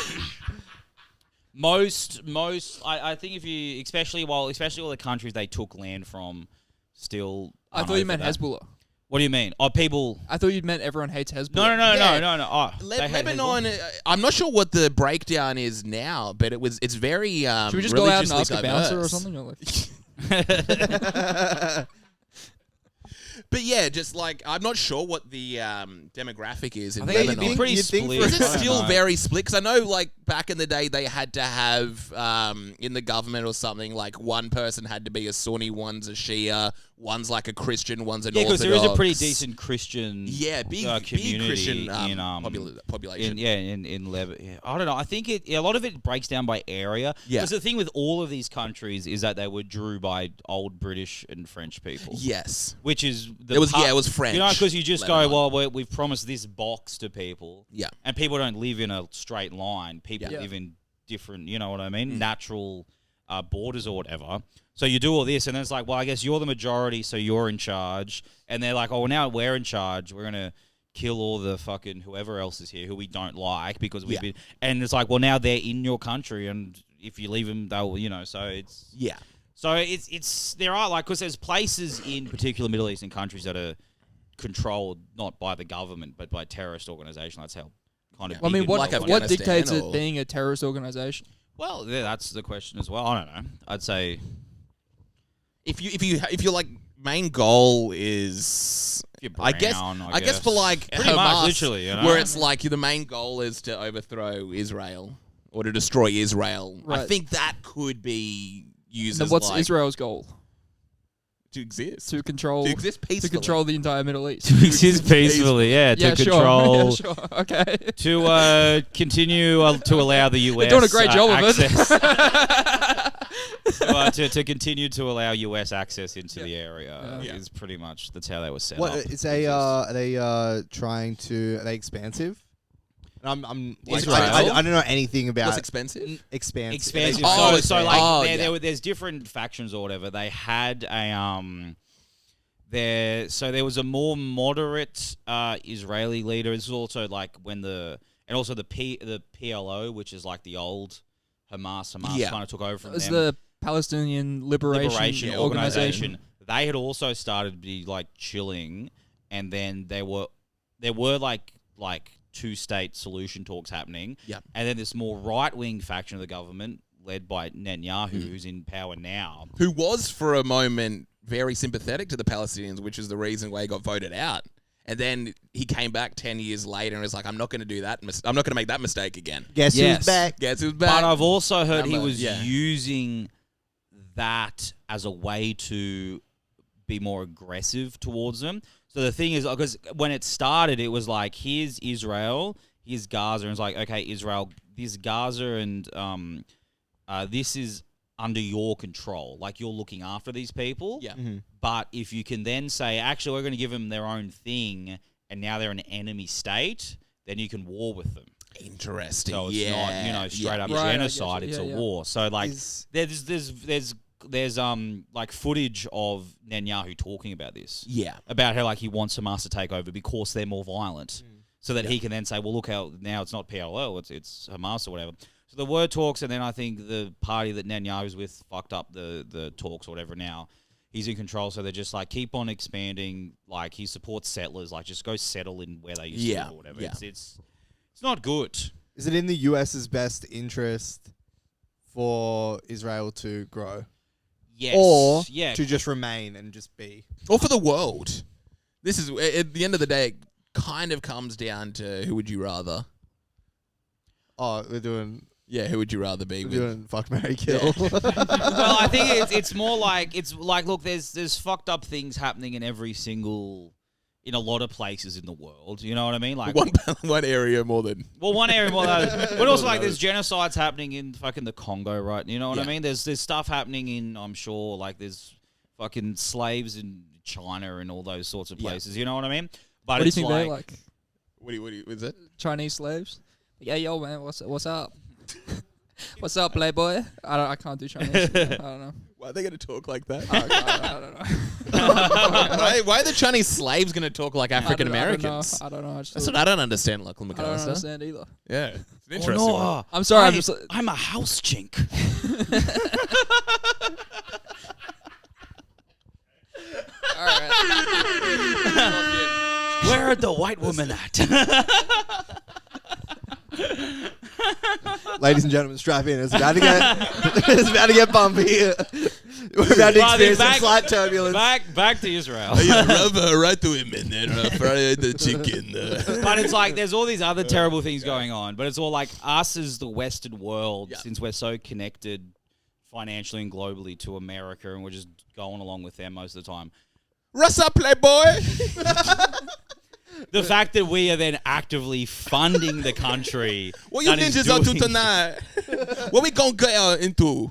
most. I think if you, especially all the countries they took land from, still. I aren't thought you over meant that. Hezbollah. What do you mean? Oh, people. I thought you meant everyone hates Hezbollah. No. Yeah. Oh, they hate Lebanon, Hezbollah. I'm not sure what the breakdown is now, but it's very Should we just go out and ask religiously a bouncer or diverse. something? Or like, But yeah, just like I'm not sure what the demographic is in I think it'd Lebanon. be pretty you'd think split. for- Is it I don't still know. very split? Because I know, like, back in the day, they had to have, in the government or something, like, one person had to be a Sunni, one's a Shia, one's like a Christian, one's an Yeah, Orthodox. because there is a pretty decent Christian. yeah, big community Christian in population. in Lebanon. Yeah. I don't know. I think a lot of it breaks down by area. Yeah. Because the thing with all of these countries is that they were drew by old British and French people. Yes. Which is the It was French. You know, because you just Lebanon. go, well, we've promised this box to people. Yeah. And people don't live in a straight line. People Yeah. live in different, you know what I mean, natural borders or whatever. So you do all this, and then it's like, well, I guess you're the majority, so you're in charge. And they're like, oh, well, now we're in charge. We're going to kill all the fucking whoever else is here who we don't like because we've been. And it's like, well, now they're in your country, and if you leave them, they'll, you know, so it's. Yeah. So it's there are like, because there's places in particular Middle Eastern countries that are controlled not by the government but by terrorist organisations. That's how kind of. Yeah. Well, I mean, big what and Like well- what Afghanistan dictates it or- being a terrorist organization? Well, yeah, that's the question as well. I don't know. I'd say If your like main goal is, you're I guess for like Pretty Hamas, much, literally, you know? where it's like the main goal is to overthrow Israel or to destroy Israel. I Right. think that could be used Then as what's like, Israel's goal? to exist. To control To exist peacefully. to control the entire Middle East. to exist peacefully, yeah, yeah, to sure. control, Yeah, sure. Okay. to continue to allow the US. They're doing a great job of access, it. to continue to allow US access into the area Yeah. is pretty much that's how they were set What up. is are they trying to? Are they expansive? I'm like, Israel? I don't know anything What's about expensive? expansive. Expansive. Oh, so like oh, there, yeah. there's different factions or whatever. They had a there was a more moderate Israeli leader. This is also like when the PLO, which is like the old Hamas Yeah. kind of took over from It was them. the Palestinian Liberation Organization. They had also started to be like chilling, and then there were like two-state solution talks happening. Yep. And then this more right-wing faction of the government, led by Netanyahu, who's in power now. Who was for a moment very sympathetic to the Palestinians, which is the reason why he got voted out. And then he came back 10 years later and was like, I'm not going to do that. I'm not going to make that mistake again. Guess Yes. who's back? Guess who's back? But I've also heard he Number- was yeah. using that as a way to be more aggressive towards them. So the thing is, because when it started, it was like, here's Israel, here's Gaza, and it's like, okay, Israel, this Gaza and this is under your control. Like, you're looking after these people. Yeah. But if you can then say, actually, we're going to give them their own thing, and now they're an enemy state, then you can war with them. Interesting. So it's not, straight up Right, genocide. It's a war. So like, there's like footage of Netanyahu talking about this. Yeah. About how like he wants Hamas to take over because they're more violent, so that he can then say, well, look how now it's not PLO, it's Hamas or whatever. So the word talks, and then I think the party that Netanyahu's with fucked up the talks or whatever. Now he's in control, so they're just like keep on expanding. Like he supports settlers, like just go settle in where they used to live or whatever. Yeah. It's not good. Is it in the US's best interest for Israel to grow? Yes. Or yeah. to just remain and just be? Or for the world. This is, at the end of the day, it kind of comes down to who would you rather? Oh, we're doing Yeah, who would you rather be with? doing fuck, marry, kill. Well, I think it's more like look, there's fucked up things happening in in a lot of places in the world. You know what I mean? Like One area more than... well, one area more than others. But also like there's genocides happening in fucking the Congo, right? You know what I mean? There's stuff happening in, I'm sure, like there's fucking slaves in China and all those sorts of places. You know what I mean? But What do you think they're like? What is it? Chinese slaves? Yeah, yo, man, what's up? What's up, playboy? I can't do Chinese. I don't know. Why are they going to talk like that? I don't know. Why are the Chinese slaves going to talk like African Americans? I don't know. That's what I don't understand, Lachlan I don't McAllister. understand either. Yeah, it's an Oh, interesting no, one. I'm sorry. I'm a house chink. All right. Where are the white women at? Ladies and gentlemen, strap in. It's about to get bumpy. We're about to experience some slight turbulence. Back to Israel. Right to him and then fry the chicken. But it's like there's all these other terrible things going on. But it's all like us as the Western world, since we're so connected financially and globally to America, and we're just going along with them most of the time. What's up, playboy? The fact that we are then actively funding the country. What you ninjas up to tonight? What we gonna get into?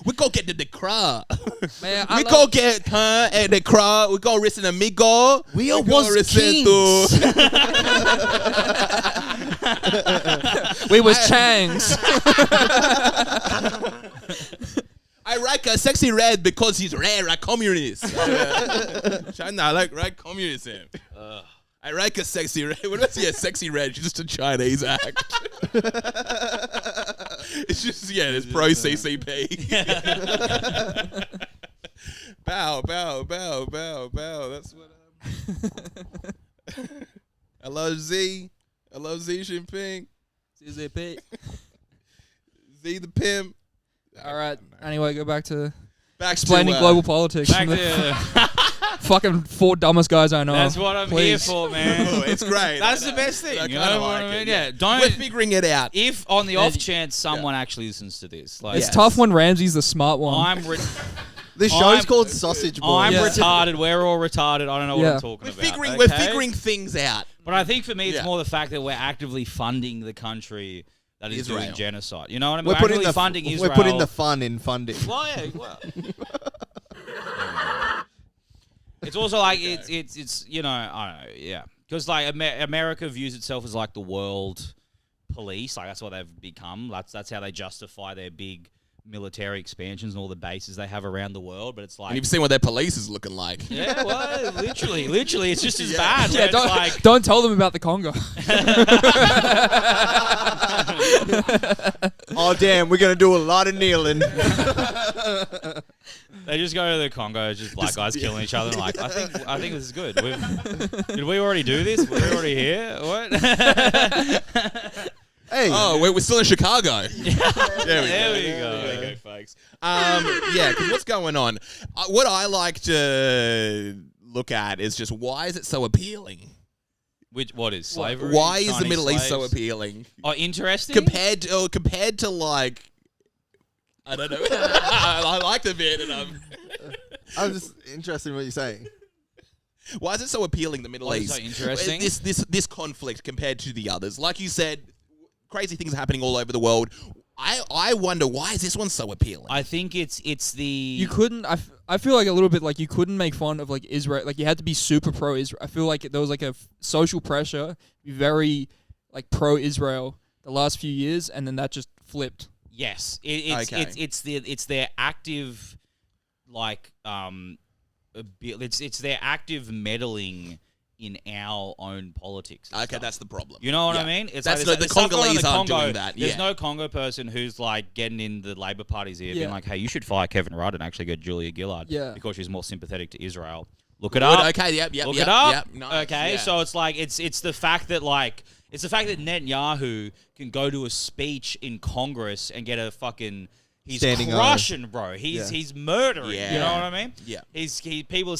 We gonna get to the crowd. Man, We gonna get at the crowd. We gonna listen to Migo. We are gonna was kings. we was Changs. I like a sexy red because he's red like communist. China, I like red communism. I like a sexy red. What if a sexy red? It's just a Chinese act. It's just, it's pro CCP. Bow, bow, bow, bow, bow. That's what Hello, Z. Hello, Z Jinping. CZP. Z the pimp. All right. Anyway, go back to Back explaining to, global politics. Back to, Fucking four dumbest guys I know. that's what I'm here Please. for, man. Oh, it's great. That's the best thing. I You kinda know what like I mean? it, Yeah. We're Don't. figuring it out. If on the off chance someone actually listens to this, like It's tough when Ramsey's the smart one. This show's called Sausage Boys. I'm Yeah. retarded. We're all retarded. I don't know what I'm talking about. We're okay? figuring things out. But I think for me, it's Yeah. more the fact that we're actively funding the country that is doing Israel. genocide. You know what I mean? We're putting actively the funding Israel. We're putting the fun in funding. Well, yeah, well. It's also like it's I don't know, yeah, because like America views itself as like the world police, like that's what they've become. That's how they justify their big military expansions and all the bases they have around the world. But it's like, And you've seen what their police is looking like. yeah, well, literally, it's just as bad. Yeah, don't tell them about the Congo. Oh damn, we're gonna do a lot of kneeling. They just go to the Congo, just black guys killing each other. And like, I think this is good. Did we already do this? Were we already here? What? Hey. Oh, we're still in Chicago. There we go. There we go, folks. Yeah, because what's going on? What I like to look at is just why is it so appealing? What is slavery? Why is the Chinese Middle East so slaves? appealing? Oh, interesting. Compared to like, I don't know. I like the bit, and I'm just interested in what you're saying. why is it so appealing? The Middle Why is it East. so interesting? This conflict compared to the others, like you said, crazy things are happening all over the world. I wonder, why is this one so appealing? I think it's the You couldn't. I feel like a little bit like you couldn't make fun of like Israel. Like you had to be super pro Israel. I feel like there was like a social pressure, be very like pro Israel the last few years, and then that just flipped. Yes, Okay. it's their active like it's their active meddling in our own politics. and Okay, stuff. that's the problem. You know what Yeah. I mean? It's That's like the there's stuff going on in Congolese the aren't Congo. doing that. There's Yeah. no Congo person who's like getting in the Labour Party's ear, being Yeah. like, "Hey, you should fire Kevin Rudd and actually get Julia Gillard Yeah. because she's more sympathetic to Israel." Look it Good, up. okay, yep. Look yep, it up. Yep, nice, Okay, yeah. so it's like it's the fact that Netanyahu can go to a speech in Congress and get a fucking Standing crushing, bro. He's murdering. Yeah. You know what I mean? Yeah. People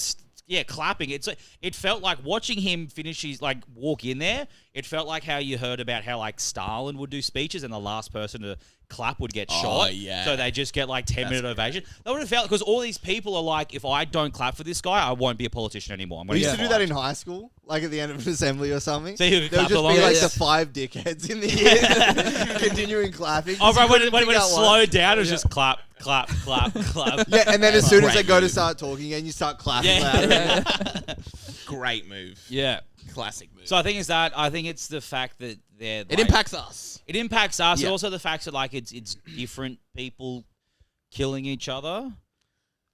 clapping. It felt like watching him finish his like walk in there. It felt like how you heard about how like Stalin would do speeches and the last person to clap would get shot. Yeah. So they just get like 10-minute ovation. That would have felt because all these people are like, if I don't clap for this guy, I won't be a politician anymore. I'm We gonna used get to do that fired. in high school, like at the end of an assembly or something. So you could there would clap just along be like with the it? 5 dickheads in the year continuing clapping. Oh, right, when it Figure out what- slowed down, it was just clap, clap, clap, clap. Yeah, and then as soon as they Great go to move. start talking and you start clapping Yeah. louder. Great move. Yeah. Classic move. So I think it's the fact that they're it like, impacts us. It impacts us. Yeah. And also the fact that like it's different people killing each other.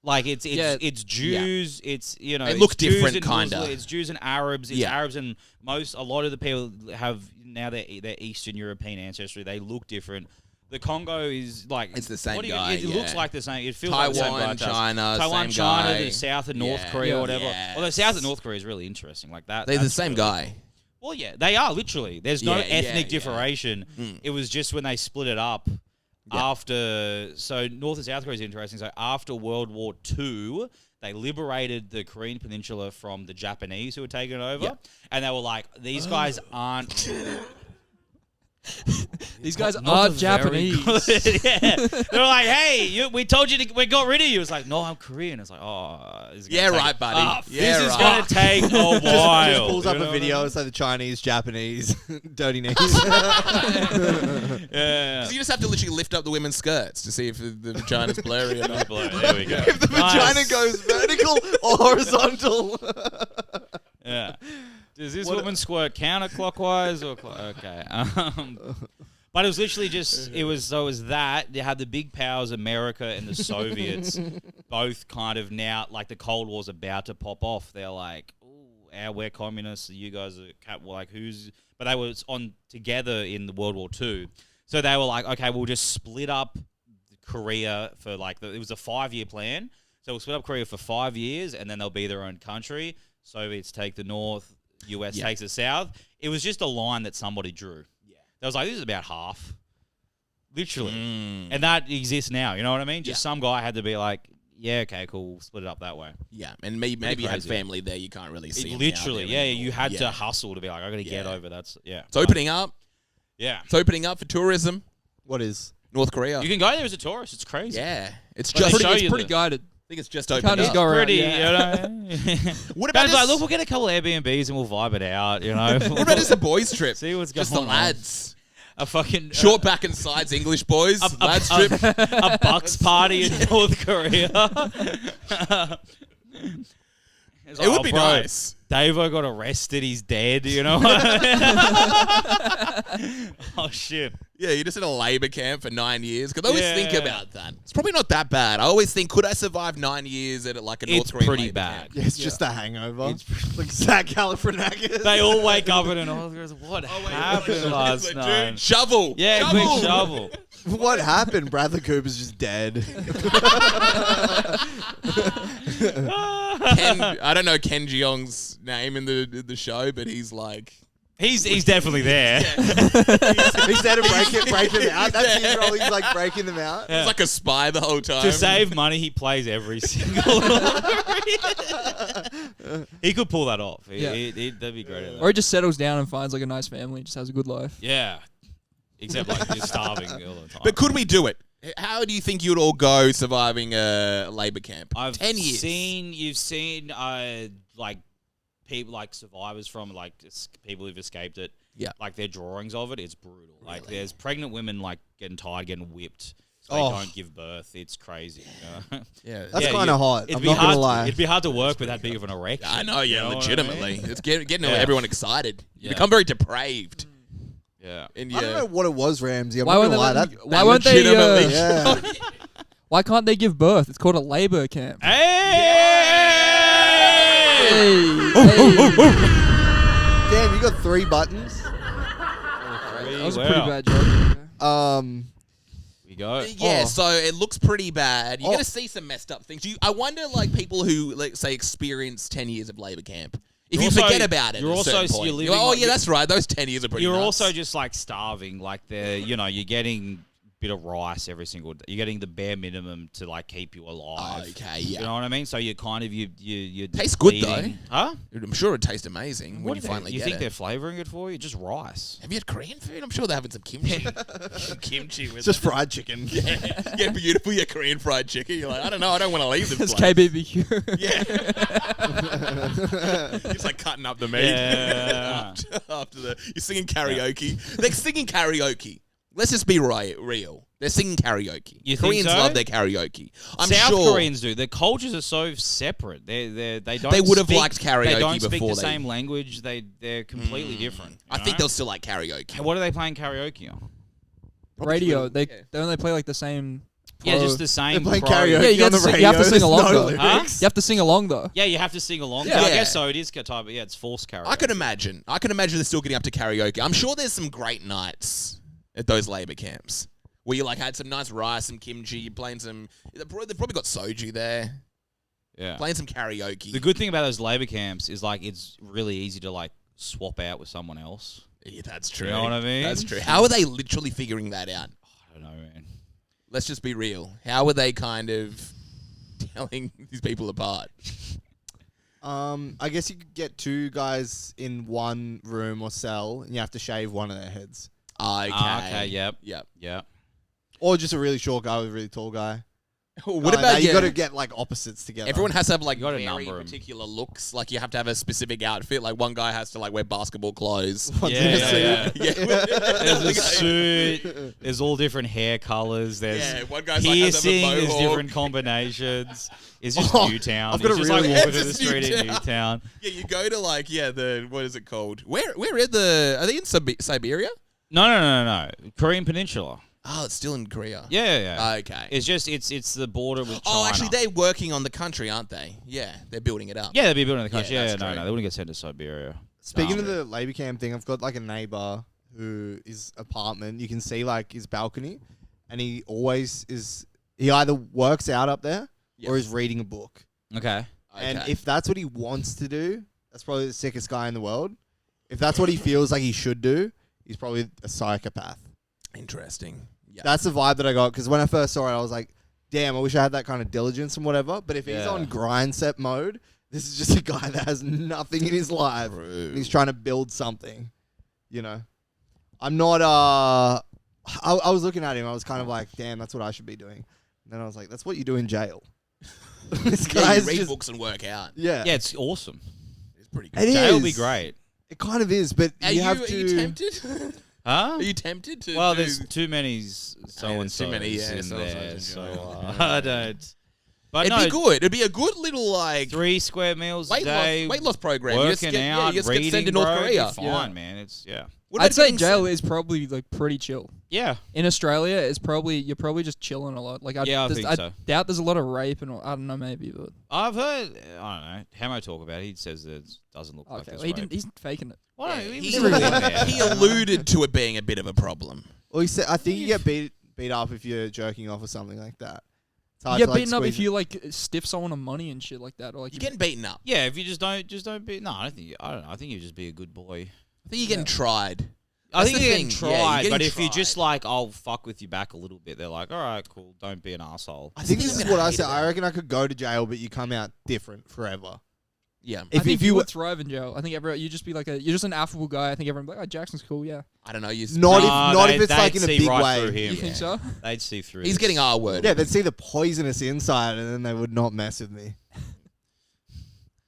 Like it's Jews. It's They it's look Jews different, and kinda. Muslim, it's Jews and Arabs. It's Yeah. Arabs and a lot of the people have now their Eastern European ancestry. They look different. The Congo is like It's the same what do you- guy, It looks yeah. like the same. It feels like the same guy Taiwan, to us. China, Taiwan, same China, guy. the South and North Yeah. Korea, Yeah. or whatever. Yes. Although South and North Korea is really interesting. Like that. They're the that's same really- guy. Well, yeah, they are literally. There's no Yeah, ethnic yeah. differentiation. Mm. It was just when they split it up after. So North and South Korea is interesting. So after World War II, they liberated the Korean Peninsula from the Japanese who were taking it over, Yeah. and they were like, "These guys aren't." These guys not are the very Japanese. good- yeah. They're like, "Hey, we told you we got rid of you." It's like, "No, I'm Korean." It's like, "Oh, this is gonna Yeah, take- right, buddy. Ah, Yeah, this is right. gonna take a while." Just pulls up You know a what I video, mean? it's like the Chinese, Japanese, dirty knees. Yeah. So you just have to literally lift up the women's skirts to see if the vagina's blurry or not. There we go. If the vagina goes vertical or horizontal. Yeah. Does this What- woman squirt counterclockwise or okay? But it was literally just it was that you had the big powers, America and the Soviets, both kind of now like the Cold War's about to pop off. They're like, "Ooh, we're communists. You guys are like who's?" But they were on together in the World War II, so they were like, "Okay, we'll just split up Korea for like it was a 5-year plan. So we'll split up Korea for 5 years, and then they'll be their own country. Soviets take the north, US takes the south. It was just a line that somebody drew. Yeah, that was like this is about half, literally, and that exists now. You know what I mean? Just some guy had to be like, yeah, okay, cool, we'll split it up that way. Yeah, and maybe you had crazy. family there. You can't really see. It 'em literally, out there anymore. you had Yeah. to hustle to be like, I got to get Yeah. over. That's It's opening up. Yeah, It's opening up for tourism. What is? North Korea. you can go there as a tourist. It's crazy. Yeah, it's But they just. show It's you pretty the- guided. I think it's just Can't opening just up. go around. Pretty, Yeah. you know. What about Guys like, this? look, we'll get a couple of Airbnbs and we'll vibe it out. You know. What about just a boys trip? See what's Just going the on. lads. A fucking Short back and sides English boys. Lads trip. a Bucks party in North Korea. It's It like, would "Oh, be bro, nice. Davo got arrested. He's dead. You know. Oh shit. Yeah, you're just in a labor camp for 9 years. Because I always think Yeah. about that. It's probably not that bad. I always think, could I survive 9 years at like a North It's Korean pretty labor bad. camp? Yeah, it's just a hangover. Like Zach Galifianakis. They all wake up and what happened last Dude, night? shovel. Yeah, shovel. quick shovel. What happened? Bradley Cooper's just dead. I don't know Ken Jeong's name in the show, but he's like... He's definitely there. He's there to break him out. That's his role. He's like breaking them out. He's like a spy the whole time. To save money, he plays every single. He could pull that off. Yeah. That'd be great. At Or that. he just settles down and finds like a nice family, just has a good life. Yeah, except like you're starving all the time. But could we do it? How do you think you'd all go surviving a labor camp? I've 10 years. You've seen like people like survivors from like people who've escaped it. Yeah. Like their drawings of it, it's brutal. Like Really? there's pregnant women like getting tired, getting whipped. So they don't give birth. It's crazy. You know? Yeah. That's Yeah, kind of hot. It'd I'm be not hard. gonna lie. It'd be hard to work with that big of an erection. I know, yeah, you know what I legitimately. mean? It's getting Yeah. everyone excited. You Yeah. become very depraved. Yeah. And I don't know what it was, Ramsey. I'm Why not won't gonna lie. they? That, Why won't they? legitimately- yeah. Why can't they give birth? It's called a labor camp. Hey! Damn, you got 3 buttons. That was a Wow. pretty bad joke. We go. Yeah, Oh. so it looks pretty bad. You're Oh. gonna see some messed up things. I wonder, like, people who, like, say, experience 10 years of labor camp. If You're you also- forget about it, you're at a also- certain you're point, living you're like, oh like- yeah, that's right. Those 10 years are pretty. You're nuts. also just like starving. Like you're getting a bit of rice every single day. You're getting the bare minimum to like keep you alive. Okay, yeah. You know what I mean? So you kind of you Tastes good, depleting. Huh? I'm sure it tastes amazing when you finally You get think it. they're flavoring it for you? Just rice. Have you had Korean food? I'm sure they're having some kimchi. Kimchi with It's just it. fried chicken. Yeah, beautiful. Yeah, Korean fried chicken. You're like, I don't know. I don't want to leave this It's place. KBBQ. Yeah. It's like cutting up the meat. Yeah. After you're singing karaoke. They're singing karaoke. Let's just be real. They're singing karaoke. You think Koreans so? love their karaoke. I'm South sure Koreans do. Their cultures are so separate. They don't. They would have speak- liked karaoke They don't speak before the they- same language. They're completely different. I think they'll still like karaoke. What are they playing karaoke on? Radio. They only play like the same. Yeah, pro- just the same. They're playing pro- karaoke Yeah, you on have the to sing- radio. you have to sing There's along, no though. lyrics. Huh? You have to sing along though. Yeah, you have to sing along. Yeah. I Yeah. guess so. It is type, but yeah, it's forced karaoke. I can imagine they're still getting up to karaoke. I'm sure there's some great nights at those labor camps where you like had some nice rice, some kimchi, you're playing some. They've probably got soju there. Yeah. Playing some karaoke. The good thing about those labor camps is like it's really easy to like swap out with someone else. Yeah, that's true. You know what I mean? That's true. How are they literally figuring that out? I don't know, man. Let's just be real. How are they kind of telling these people apart? I guess you could get 2 guys in one room or cell, and you have to shave one of their heads, Okay. Okay. Yep. Yep. Yep. or just a really short guy with a really tall guy. What about you yeah, got to get like opposites together? everyone has to have like You gotta very number 'em. particular looks. Like you have to have a specific outfit. Like one guy has to like wear basketball clothes. One's Yeah, in a yeah, suit. yeah. There's a suit. There's all different hair colors. There's Yeah, one guy's like has a piercing. There's mohawk. different combinations. It's just Oh, Newtown. I've got It's a just like really- walking to It's the just street in Newtown. Newtown. Yeah, you go to like the what is it called? Where are are they in Siberia? No. Korean Peninsula. Oh, it's still in Korea. Yeah. Okay. It's just it's the border with China. Oh, actually, they're working on the country, aren't they? Yeah, they're building it up. Yeah, they'd be building the country. Yeah, Yeah, that's no, true. they wouldn't get sent to Siberia. Speaking No. of the labor camp thing, I've got like a neighbor who is apartment. You can see like his balcony, and he always is. He either works out up there or is reading a book. Okay. And Okay. if that's what he wants to do, that's probably the sickest guy in the world. If that's what he feels like he should do, he's probably a psychopath. Interesting. Yeah. That's the vibe that I got, because when I first saw it, I was like, damn, I wish I had that kind of diligence and whatever. But if he's Yeah. on grind set mode, this is just a guy that has nothing in his life. True. And he's trying to build something, you know. I'm not, I was looking at him, I was kind of like, damn, that's what I should be doing. And then I was like, that's what you do in jail. This Yeah, guy's you read just, books and work out. yeah. Yeah, it's awesome. It's pretty good. It Jail would be is. great. It kind of is, but Are you you, have are to. you tempted? Huh? Are you tempted to? Well, do- there's too many so and there's too many, so yeah, in so-and-sos there, in so jail. I don't. But It'd no, be good. It'd be a good little like 3 square meals a day. weight loss program. You just Working get, out, you just get reading, sent to North bro, Korea. it'd be fine, man. It's What about I'd say getting jail sent- is probably like pretty chill. yeah. In Australia, it's probably you're probably just chilling a lot. Like Yeah, I think so. doubt there's a lot of rape and all, I don't know maybe, but I've heard. I don't know. Hamo talk about it. He says that it doesn't look like okay, this. well, he didn't. He's faking it. Well, Yeah, he he, was really in there. he alluded to it being a bit of a problem. Well, he said, I think you get beat up if you're jerking off or something like that. It's hard You to, get beaten up squeeze if you like stiff someone on money and shit like that, or like You're getting beaten up. Yeah, if you just don't be. No, I don't think. I don't know. I think you just be a good boy. I think you're getting tried. I That's think the you're getting thing. Yeah, you're tried, getting but if you're just tried. like, I'll fuck with you back a little bit, they're like, all right, cool, don't be an asshole. I think I this think is I'm what gonna I hate said. it I now. reckon I could go to jail, but you come out different forever. Yeah. I If think you you were- would thrive in jail. I think you just be like you're just an affable guy. I think everyone be like, oh, Jackson's cool, yeah. I don't know. You Not if it's like in a they'd see big right way. through him. You think so? They'd see through. He's this. getting R word. Yeah, they'd see the poisonous inside, and then they would not mess with me.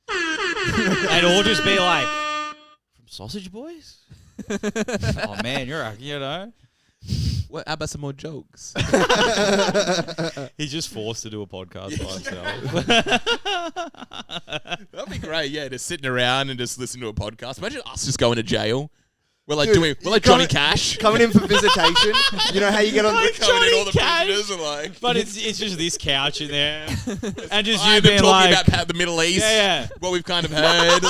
They'd all just be like, from Sausage Boys? Oh man, you know. What about some more jokes? He's just forced to do a podcast by himself. That'd be great, yeah, just sitting around and just listening to a podcast. Imagine us just going to jail. We're like Dude, we're like Johnny Cash. Coming in for visitation. You know how you get on Like Coming in, all the Cash. prisoners are like. But it's just this couch in there, and just you I've being been talking like, about the Middle East. yeah. What we've kind of heard.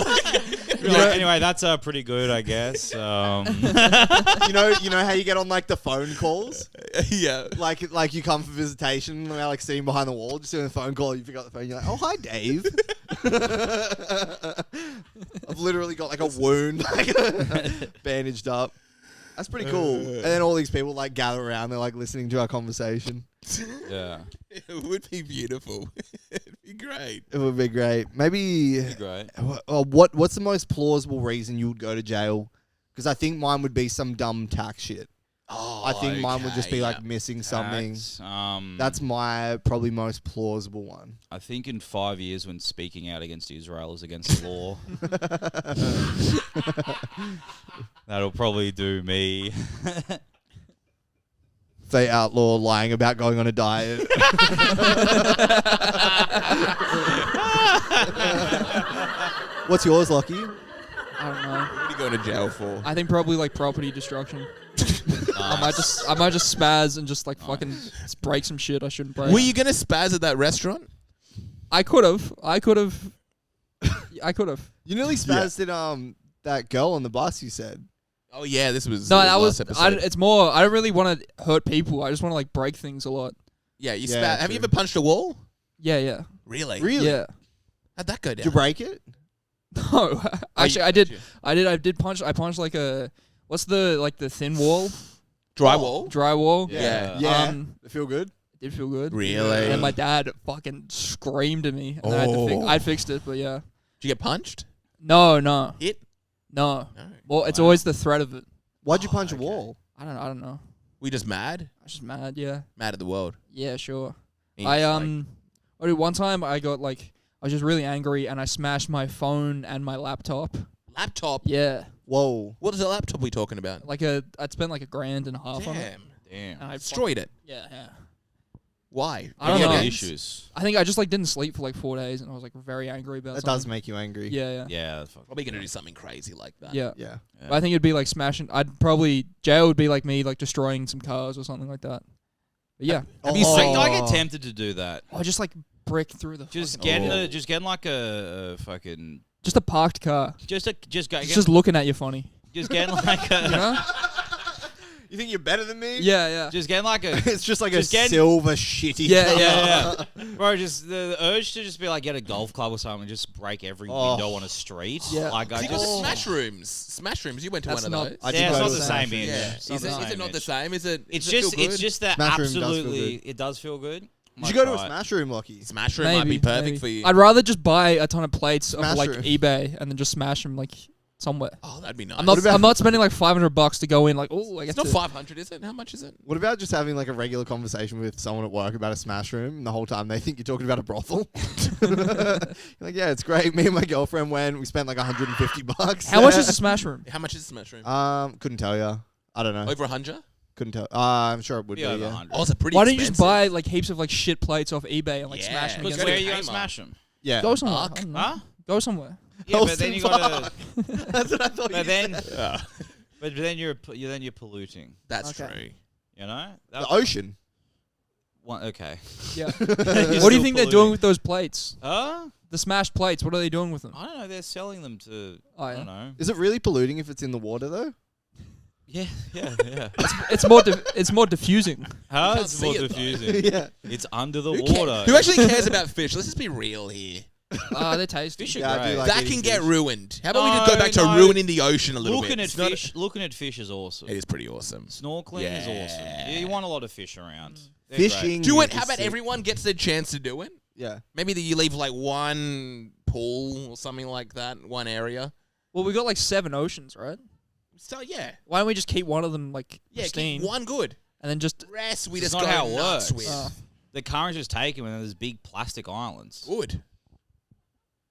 You're like, anyway, that's pretty good, I guess. you know how you get on like the phone calls? Yeah. Like you come for visitation and they're like sitting behind the wall, just doing a phone call, you pick up the phone, you're like, oh hi Dave. I've literally got like a wound like bandaged up. That's pretty cool. And then all these people like gather around, they're like listening to our conversation. Yeah, It would be beautiful. It'd be great. It would be great. Maybe great. what's the most plausible reason you would go to jail? Because I think mine would be some dumb tax shit. Oh, I think mine would just be like yeah. missing something. Tax, That's my probably most plausible one. I think in 5 years, when speaking out against Israel is against the law, that'll probably do me. They outlaw lying about going on a diet. What's yours, Lochie? I don't know. What are you going to jail for? I think probably like property destruction. I might just spaz and just like fucking break some shit I shouldn't break. Were you going to spaz at that restaurant? I could have. You nearly spazzed at that girl on the bus. You said. Oh yeah, this was No, the that last was. episode. It's more. I don't really want to hurt people. I just want to like break things a lot. Yeah, you Yeah, spat. Have you true. ever punched a wall? Yeah. Really? Really? Yeah. How'd that go down? Did you break it? No, actually, I did did. you? I did punch. I punched like a. What's the thin wall? Drywall? Drywall. Yeah. Yeah. It Feel good? did feel good. Really? And my dad fucking screamed at me. And I had to I fixed it, but yeah. Did you get punched? No. Hit? No. No. Well, it's always the threat of it. Why'd you punch okay. a wall? I don't know. Were you just mad? I was just mad. Yeah. Mad at the world. Yeah. Sure. And you just, like, One time I got like I was just really angry and I smashed my phone and my laptop. laptop? Yeah. Whoa. What is a laptop we talking about? I'd spent like $1.50 on it. Damn. And I Destroyed it. Yeah. Why? I don't Video know. games? Issues. I think I just like didn't sleep for like 4 days and I was like very angry about That something. does make you angry. Yeah. Yeah, that's fucking Probably gonna do something crazy like that. Yeah. Yeah. yeah. But I think it'd be like smashing. Jail would be like me like destroying some cars or something like that. But yeah. Have you I, seen- I get tempted to do that. Oh, just like brick through the Just fucking- getting like a fucking just a parked car. just It's just looking at you funny. just getting like a You know? You think you're better than me? Yeah. just getting like a It's just like Just a get- silver shitty Yeah, car. yeah. Bro, just the urge to just be like get a golf club or something and just break every window on a street. Yeah. Like I You got just Smash Rooms. Smash Rooms. You went to That's one not- of those. I did yeah, go it's to not the the Smash same Room. image. Yeah. It's not Is the it same not the image. same? Is it? It's does it just feel it's good? just that Smash Room does feel absolutely good. it does feel good. Did you go to a Smash Room, Lucky? Smash Room might be perfect for you. I'd rather just buy a ton of plates Smash off like room. eBay and then just smash them like somewhere. Oh, that'd be nice. I'm not spending like $500 to go in. Like, oh, I It's get not to. 500, is it? How much is it? What about just having like a regular conversation with someone at work about a Smash Room and the whole time they think you're talking about a brothel? You're like, yeah, it's great. Me and my girlfriend went. We spent like $150. How much is a smash room? How much is a Smash Room? Couldn't tell you. I don't know. Over 100? Couldn't tell. I'm sure it would Yeah, be. over Yeah. 100. Oh, it's a pretty Why don't you just expensive. buy like heaps of like shit plates off eBay and like Yeah. smash them Because against Where go are to you gonna Kmart. smash them? Yeah. Go somewhere. Arc. I don't know. Huh? Go somewhere. Yeah, but then you gotta. That's what I thought. But you then, said. but then you're polluting. That's Okay. true. You know. The ocean. Okay. Yeah. You're What do you still think they're doing polluting. with those plates? Huh? The smashed plates. What are they doing with them? I don't know. They're selling them to. Oh, I yeah. don't know. Is it really polluting if it's in the water though? Yeah. It's more diffusing. How can't it's more see it, though. diffusing. Yeah. It's under the Who, water. who actually cares about fish? Let's just be real here. They're tasty. Fish are Yeah, I do great. like That eating can get fish. ruined. How about we just go back to No. ruining the ocean a little looking bit? at It's not- fish. Looking at fish is awesome. It is pretty awesome. Snorkeling is awesome. Yeah. Yeah, you want a lot of fish around. They're great. Fishing. Do it. is How about sick. everyone gets their chance to do it? Yeah. Maybe that you leave like one pool or something like that, one area. Well, we got like 7 oceans, right? So yeah, Why don't we just keep one of them like yeah, pristine, keep one good. and then just Rest we It's just not go how it nuts works. with. The currents just take them, and then there's big plastic islands. Good.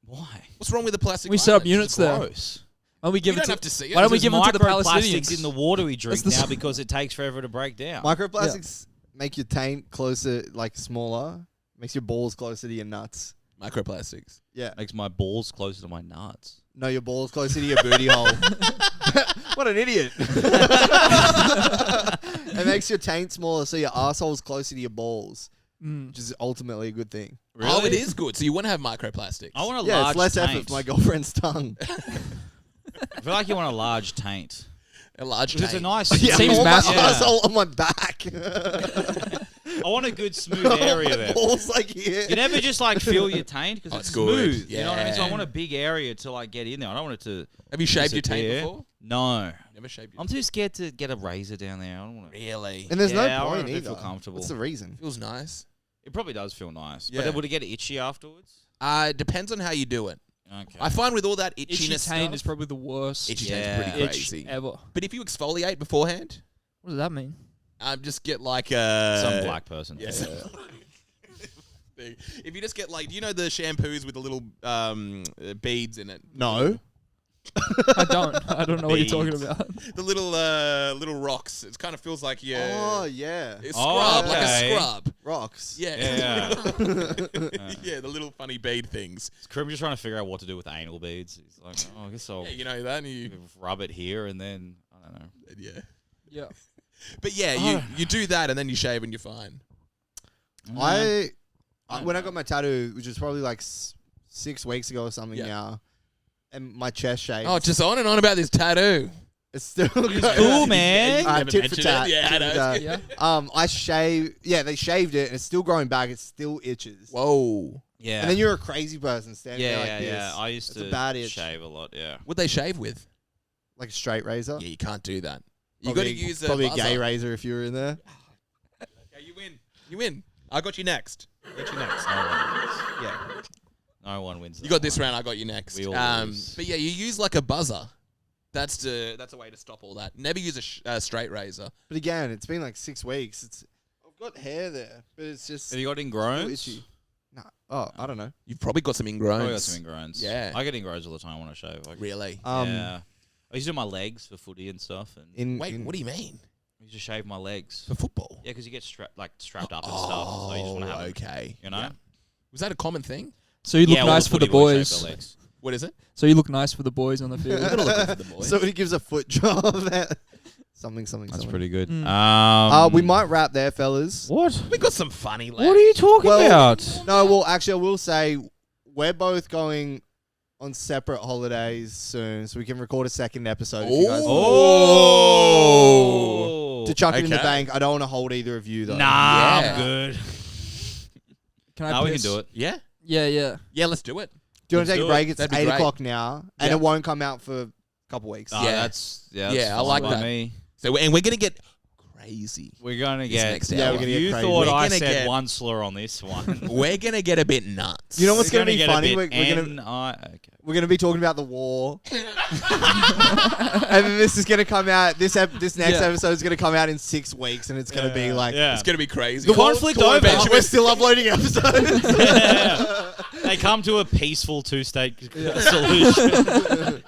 Why? What's wrong with the plastic? we set up islands? units there. Gross. Why don't we give You it don't to? have to see it. Why don't we There's give them to the microplastics Palestinians? in the water we drink That's the now because it takes forever to break down. Microplastics make your taint closer, like smaller. Makes your balls closer to your nuts. Microplastics. Yeah. Makes my balls closer to my nuts. No, your balls closer to your booty hole. What an idiot. It makes your taint smaller so your asshole's closer to your balls, which is ultimately a good thing. Really? Oh, it is good. So you want to have microplastics. I want a Yeah, large it's less taint. effort for my girlfriend's tongue. I feel like you want a large taint. a large 'Cause it's a taint. nice. Yeah, Seems I want massive. my Yeah. asshole on my back. I want a good smooth area there. Balls like here. You never just like feel your taint because Oh, it's it's good. smooth. You know what I mean? So I Yeah. want a big area to like get in there. I don't want it to. Have you shaved your taint disappear. before? No, Never shaved your I'm too scared to get a razor down there. I don't want to. Really? And there's Yeah, I no want point it to either. feel comfortable. What's the reason? Feels nice. It probably does feel nice, Yeah. but would it get itchy afterwards? It depends on how you do it. Okay. I find with all that Itchy itchiness taint stuff, is probably the worst itchy Yeah. taint's pretty itch crazy. ever. But if you exfoliate beforehand, What does that mean? just get like a Some black person. Yeah. If you just get like, do you know the shampoos with the little beads in it? No. I don't know what you're talking Beads. about. The little rocks. It kind of feels like you Oh, yeah. a Oh, scrub, like a okay. scrub. Rocks. Yeah. Yeah. Yeah, the little funny bead things. Krim just trying to figure out what to do with anal beads. He's like, oh, I guess I'll Yeah, you know that. And you, rub it here and then I don't know. yeah. Yeah. But yeah, you do that and then you shave and you're fine. When I got my tattoo, which was probably like 6 weeks ago or something now, and my chest shaved. Oh, just on and on about this tattoo. It's still Cool, man. Never tit for mentioned tat. it. Yeah, tit I for know. tat. Yeah. I shaved. Yeah, they shaved it, and it's still growing back. It still itches. Whoa. Yeah. And then you're a crazy person standing there like yeah, this. yeah. I used It's to a bad itch. shave a lot. Yeah. What'd they shave with? Like a straight razor. Yeah, you can't do that. You got to use probably a buzzer. gay razor if you were in there. Okay, you win. You win. I got you next. I got you next. Yeah. No one wins. You got this round. I got you next. We all lose. But yeah, you use like a buzzer. That's a way to stop all that. Never use a straight razor. But again, it's been like 6 weeks. I've got hair there, but it's just Have you got still ingrowns? itchy. Nah. Oh, I don't know. You've probably got some ingrowns. Probably got some ingrowns. Yeah. I get ingrowns all the time when I shave. Like, Really? yeah. I used to do my legs for footy and stuff, and Wait, what do you mean? I used to shave my legs. For football? Yeah, because you get strapped up and stuff, so you just want to have them, okay. you know? Yeah. Was that a common thing? So you look Yeah, all nice for the footy boys shave boys. their legs. What is it? So you look nice for the boys on the field. Gotta look good for the boys. Somebody gives a foot job. something. That's pretty good. Mm. We might wrap there, fellas. What? We got some funny lads. What are you talking Well, about? No, well, actually, I will say we're both going on separate holidays soon, so we can record a second episode. If you guys Oh. to chuck it in the Okay. bank. I don't want to hold either of you though. Nah, Yeah. I'm good. Can I Now we can piss? do it. Yeah? Yeah, yeah. Yeah, let's do it. Do you want Let's to take a do break? it. It's That'd be 8 great. o'clock now, and Yeah. it won't come out for a couple weeks. Oh, Yeah. that's Yeah, I fine like by that. Me. So, and we're going to get crazy. We're gonna This get. next Yeah, hour. we're gonna You get crazy. thought We're I gonna said get- one slur on this one. We're going to get a bit nuts. You know what's We're going to be get a funny? bit We're gonna okay. we're gonna be talking about the war, and then this is gonna come out. This next episode is gonna come out in 6 weeks, and it's gonna be like Yeah. It's going to be crazy. the conflict war- over. Benjamin, we're still uploading episodes. They come to a peaceful two-state solution.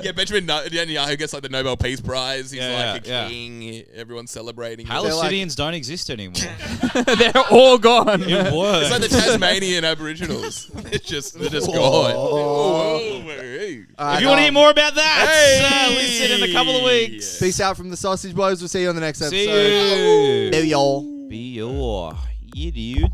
Yeah, Benjamin Netanyahu gets like the Nobel Peace Prize. He's Yeah, like a yeah. king. Everyone's celebrating. Palestinians don't exist anymore. They're all gone. It works. It's like the Tasmanian Aboriginals. they're just gone. Oh, hey. If you want to hear more about that, Hey! listen in a couple of weeks. Peace out from the Sausage Boys. We'll see you on the next episode. See you. Maybe y'all. Be your idiot.